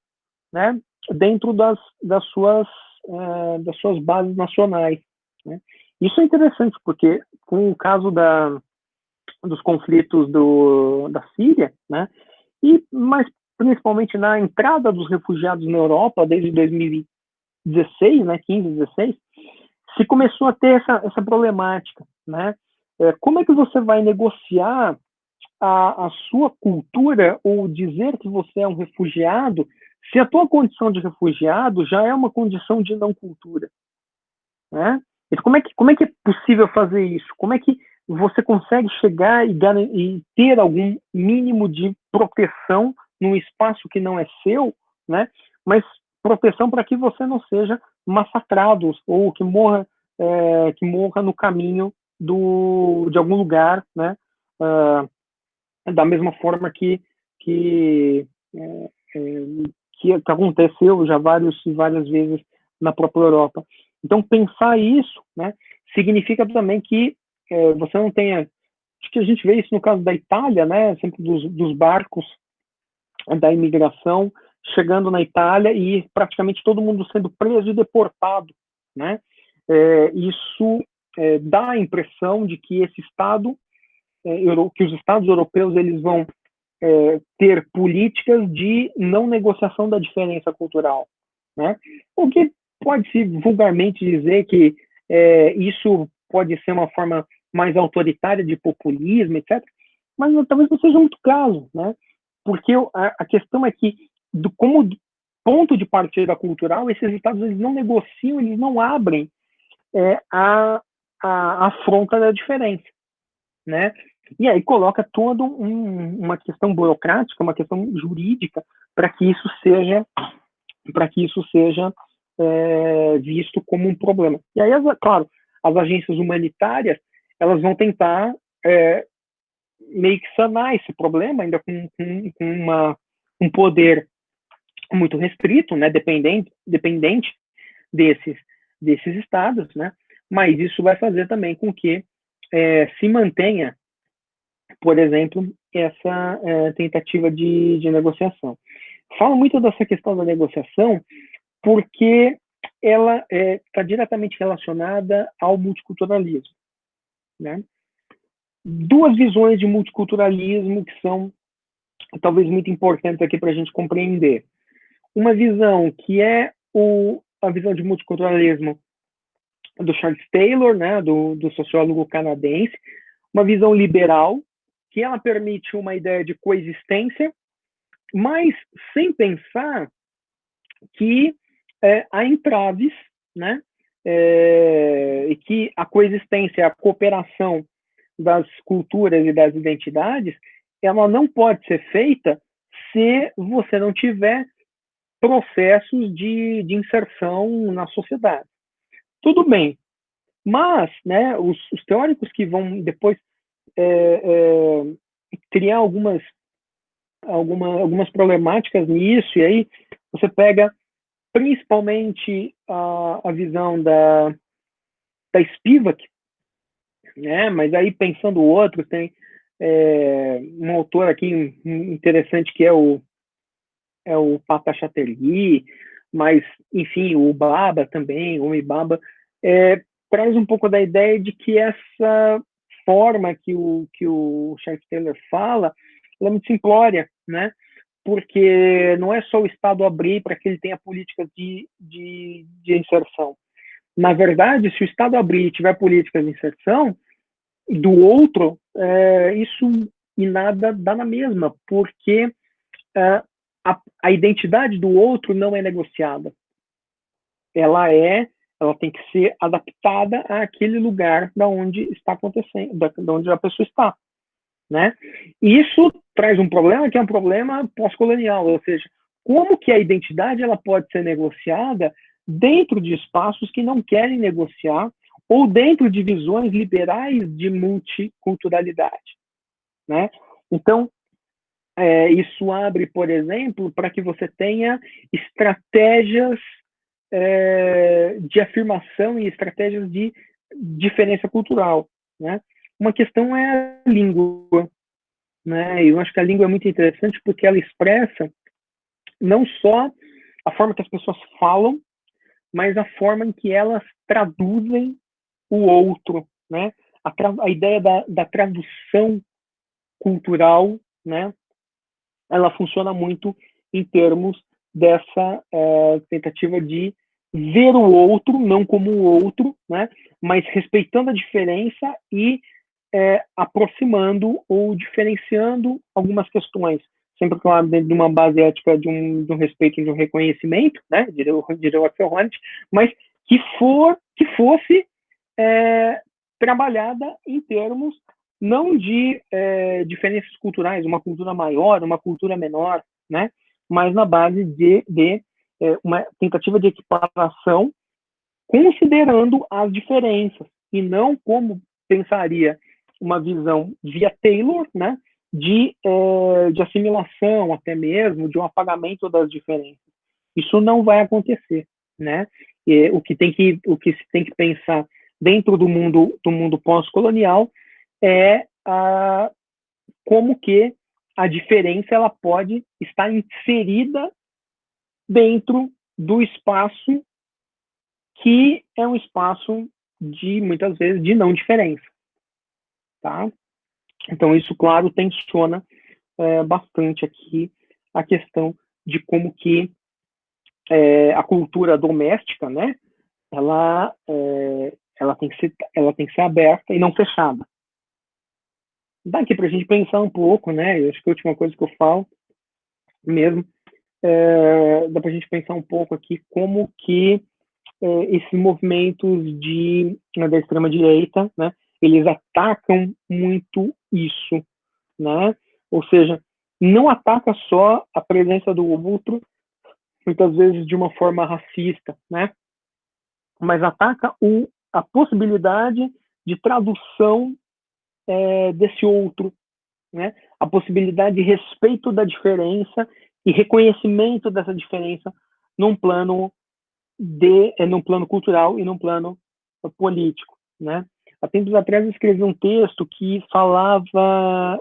né, dentro das suas bases nacionais, né? Isso é interessante porque com o caso dos conflitos da Síria, né, mas principalmente na entrada dos refugiados na Europa desde 2016, né, 15, 16, se começou a ter essa problemática, né? Como é que você vai negociar a sua cultura ou dizer que você é um refugiado se a tua condição de refugiado já é uma condição de não cultura, né? Então, como é que é possível fazer isso? Como é que você consegue chegar e ter algum mínimo de proteção num espaço que não é seu, né? Mas proteção para que você não seja massacrado ou que morra no caminho de algum lugar, né? Da mesma forma que aconteceu já várias vezes na própria Europa. Então, pensar isso, né, significa também que você não tenha... Acho que a gente vê isso no caso da Itália, né, sempre dos barcos da imigração chegando na Itália e praticamente todo mundo sendo preso e deportado, né? Isso dá a impressão de que esse Estado, que os Estados europeus eles vão ter políticas de não negociação da diferença cultural, né? O que pode-se vulgarmente dizer que isso pode ser uma forma mais autoritária de populismo, etc., mas talvez não seja muito caso, né? Porque a questão é que, como ponto de partida cultural, esses estados eles não negociam, eles não abrem a fronta da diferença, né? E aí coloca toda uma questão burocrática, uma questão jurídica para que isso seja visto como um problema. E aí, claro, as agências humanitárias elas vão tentar meio que sanar esse problema, ainda com um poder muito restrito, né, dependente desses estados, né, mas isso vai fazer também com que se mantenha, por exemplo, essa tentativa de negociação. Falo muito dessa questão da negociação porque ela está diretamente relacionada ao multiculturalismo, né? Duas visões de multiculturalismo que são talvez muito importantes aqui para a gente compreender. Uma visão que é a visão de multiculturalismo do Charles Taylor, né, do sociólogo canadense, uma visão liberal, que ela permite uma ideia de coexistência, mas sem pensar que há entraves, né, e que a coexistência, a cooperação das culturas e das identidades, ela não pode ser feita se você não tiver processos de inserção na sociedade. Tudo bem, mas, né, os teóricos que vão depois criar algumas problemáticas nisso, e aí você pega principalmente a visão da Spivak, né, mas aí pensando outros, tem um autor aqui interessante que é o Pata Chatterjee, mas, enfim, o Baba também, o Ibaba, traz um pouco da ideia de que essa forma que o Charles Taylor fala, ela é muito simplória, né? Porque não é só o Estado abrir para que ele tenha políticas de inserção. Na verdade, se o Estado abrir e tiver políticas de inserção, do outro, isso e nada dá na mesma, porque a identidade do outro não é negociada. Ela tem que ser adaptada àquele lugar da onde está acontecendo, da onde a pessoa está, né? E isso traz um problema que é um problema pós-colonial, ou seja, como que a identidade ela pode ser negociada dentro de espaços que não querem negociar ou dentro de visões liberais de multiculturalidade, né? Então, isso abre, por exemplo, para que você tenha estratégias de afirmação e estratégias de diferença cultural, né? Uma questão é a língua, né? Eu acho que a língua é muito interessante porque ela expressa não só a forma que as pessoas falam, mas a forma em que elas traduzem o outro, né? A ideia da tradução cultural, né? Ela funciona muito em termos dessa tentativa de ver o outro, não como o outro, né, mas respeitando a diferença e aproximando ou diferenciando algumas questões. Sempre, claro, dentro de uma base ética de um respeito e de um reconhecimento, né, diria o Axel Honneth, mas que fosse trabalhada em termos não de diferenças culturais, uma cultura maior, uma cultura menor, né? Mas na base de uma tentativa de equiparação, considerando as diferenças, e não como pensaria uma visão via Taylor, né? De assimilação, até mesmo, de um apagamento das diferenças. Isso não vai acontecer, né? O que se tem que pensar dentro do mundo pós-colonial é como que a diferença ela pode estar inserida dentro do espaço que é um espaço de, muitas vezes, de não diferença, tá? Então, isso, claro, tensiona bastante aqui a questão de como que a cultura doméstica, né, ela tem que ser aberta e não fechada. Dá aqui para a gente pensar um pouco, né, eu acho que a última coisa que eu falo mesmo, dá para a gente pensar um pouco aqui como que esses movimentos da extrema-direita, né, eles atacam muito isso, né? Ou seja, não ataca só a presença do outro, muitas vezes de uma forma racista, né? Mas ataca a possibilidade de tradução desse outro, né? A possibilidade de respeito da diferença e reconhecimento dessa diferença num plano num plano cultural e num plano político, né? Há tempos atrás eu escrevi um texto que falava,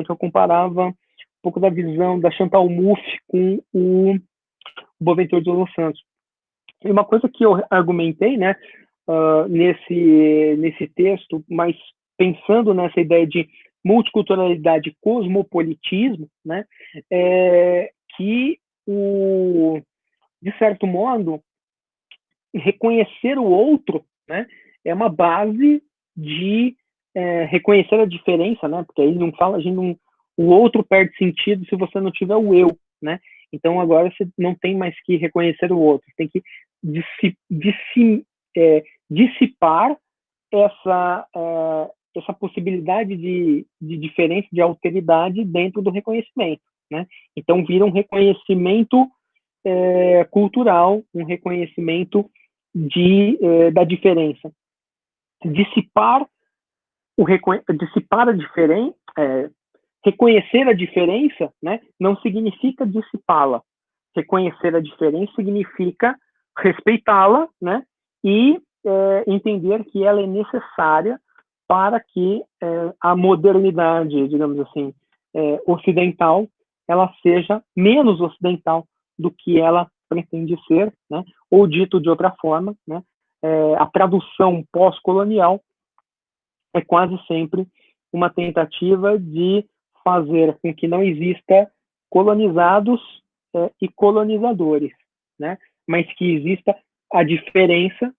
que eu comparava um pouco da visão da Chantal Mouffe com o Boaventura de Los Santos. E uma coisa que eu argumentei, né, nesse texto, mas pensando nessa ideia de multiculturalidade e cosmopolitismo, né, que de certo modo, reconhecer o outro, né, é uma base de reconhecer a diferença, né, porque aí não fala, o outro perde sentido se você não tiver o eu, né, então agora você não tem mais que reconhecer o outro, tem que dissipar essa possibilidade de diferença, de alteridade dentro do reconhecimento, né, então vira um reconhecimento cultural, um reconhecimento da diferença. Dissipar a diferença, reconhecer a diferença, né, não significa dissipá-la. Reconhecer a diferença significa respeitá-la, né, e entender que ela é necessária para que a modernidade, digamos assim, ocidental, ela seja menos ocidental do que ela pretende ser, né? Ou dito de outra forma, né? A tradução pós-colonial é quase sempre uma tentativa de fazer com que não exista colonizados e colonizadores, né? Mas que exista a diferença,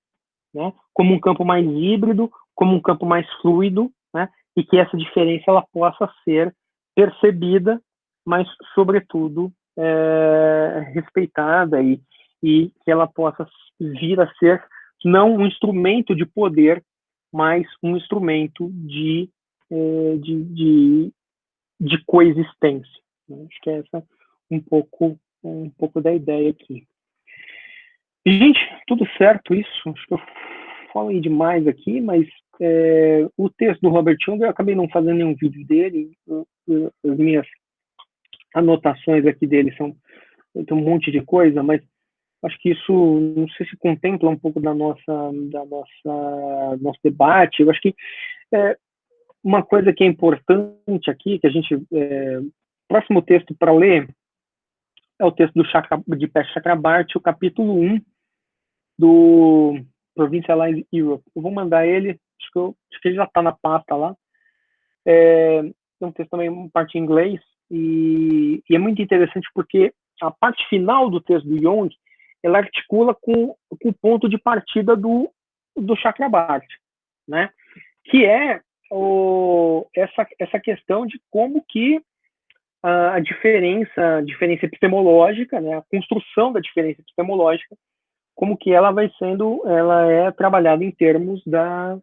né? Como um campo mais híbrido, como um campo mais fluido, né? E que essa diferença ela possa ser percebida, mas sobretudo respeitada e que ela possa vir a ser não um instrumento de poder, mas um instrumento de coexistência. Acho que é essa um pouco da ideia aqui. E, gente, tudo certo isso? Acho que eu falei demais aqui, mas o texto do Robert Young, eu acabei não fazendo nenhum vídeo dele, as minhas anotações aqui dele tem um monte de coisa, mas acho que isso, não sei se contempla um pouco nosso debate. Eu acho que uma coisa que é importante aqui, que a gente, próximo texto para ler, é o texto de Pesh Chakrabarty, o capítulo 1 do Provincialized Europe. Eu vou mandar ele, acho que ele já está na pasta lá. Tem um texto também, uma parte em inglês, e é muito interessante porque a parte final do texto do Jung, ela articula com o ponto de partida do Chakrabarty, né? Que é essa questão de como que a diferença epistemológica, né, a construção da diferença epistemológica, como que ela é trabalhada em termos da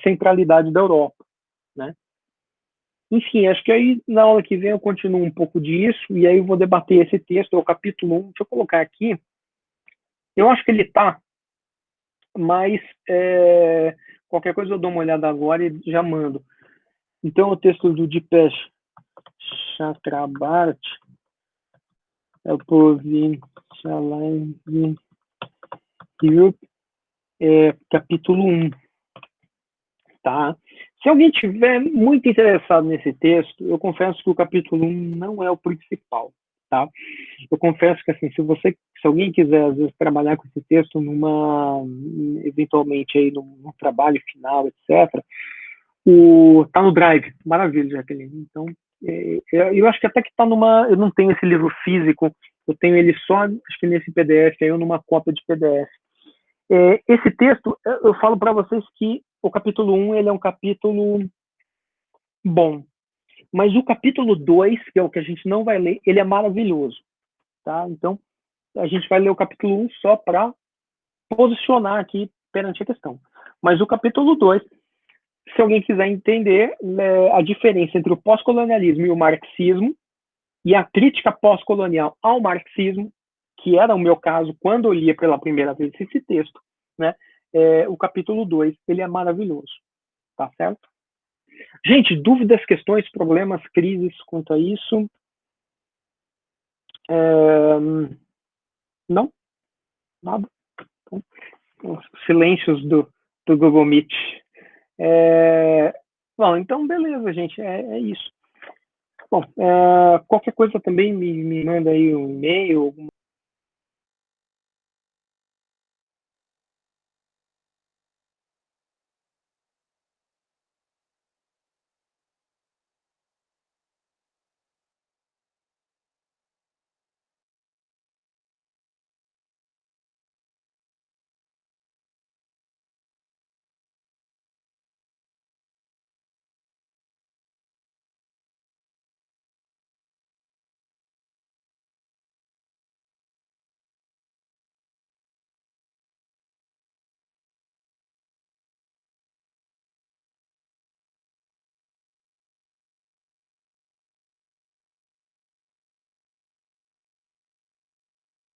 centralidade da Europa, né? Enfim, acho que aí na aula que vem eu continuo um pouco disso, e aí eu vou debater esse texto, é o capítulo 1, deixa eu colocar aqui. Eu acho que ele está, mas qualquer coisa eu dou uma olhada agora e já mando. Então, o texto do Dipesh Chakrabarty é o Provincialized Europe, capítulo 1, tá? Se alguém tiver muito interessado nesse texto, eu confesso que o capítulo 1 não é o principal, tá? Eu confesso que, assim, se alguém quiser, às vezes, trabalhar com esse texto eventualmente aí num trabalho final, etc., tá no Drive, maravilha, Jacqueline. Então, eu acho que até que eu não tenho esse livro físico, eu tenho ele só, acho que nesse PDF, aí, ou numa cópia de PDF. Esse texto, eu falo para vocês que o capítulo 1, ele é um capítulo bom, mas o capítulo 2, que é o que a gente não vai ler, ele é maravilhoso, tá? Então, a gente vai ler o capítulo 1 só para posicionar aqui perante a questão. Mas o capítulo 2, se alguém quiser entender a diferença entre o pós-colonialismo e o marxismo, e a crítica pós-colonial ao marxismo, que era o meu caso quando eu lia pela primeira vez esse texto, né? O capítulo 2, ele é maravilhoso, tá certo? Gente, dúvidas, questões, problemas, crises quanto a isso? Não? Nada? Então, os silêncios do Google Meet. Bom, então beleza, gente, é isso. Bom, qualquer coisa também me manda aí um e-mail,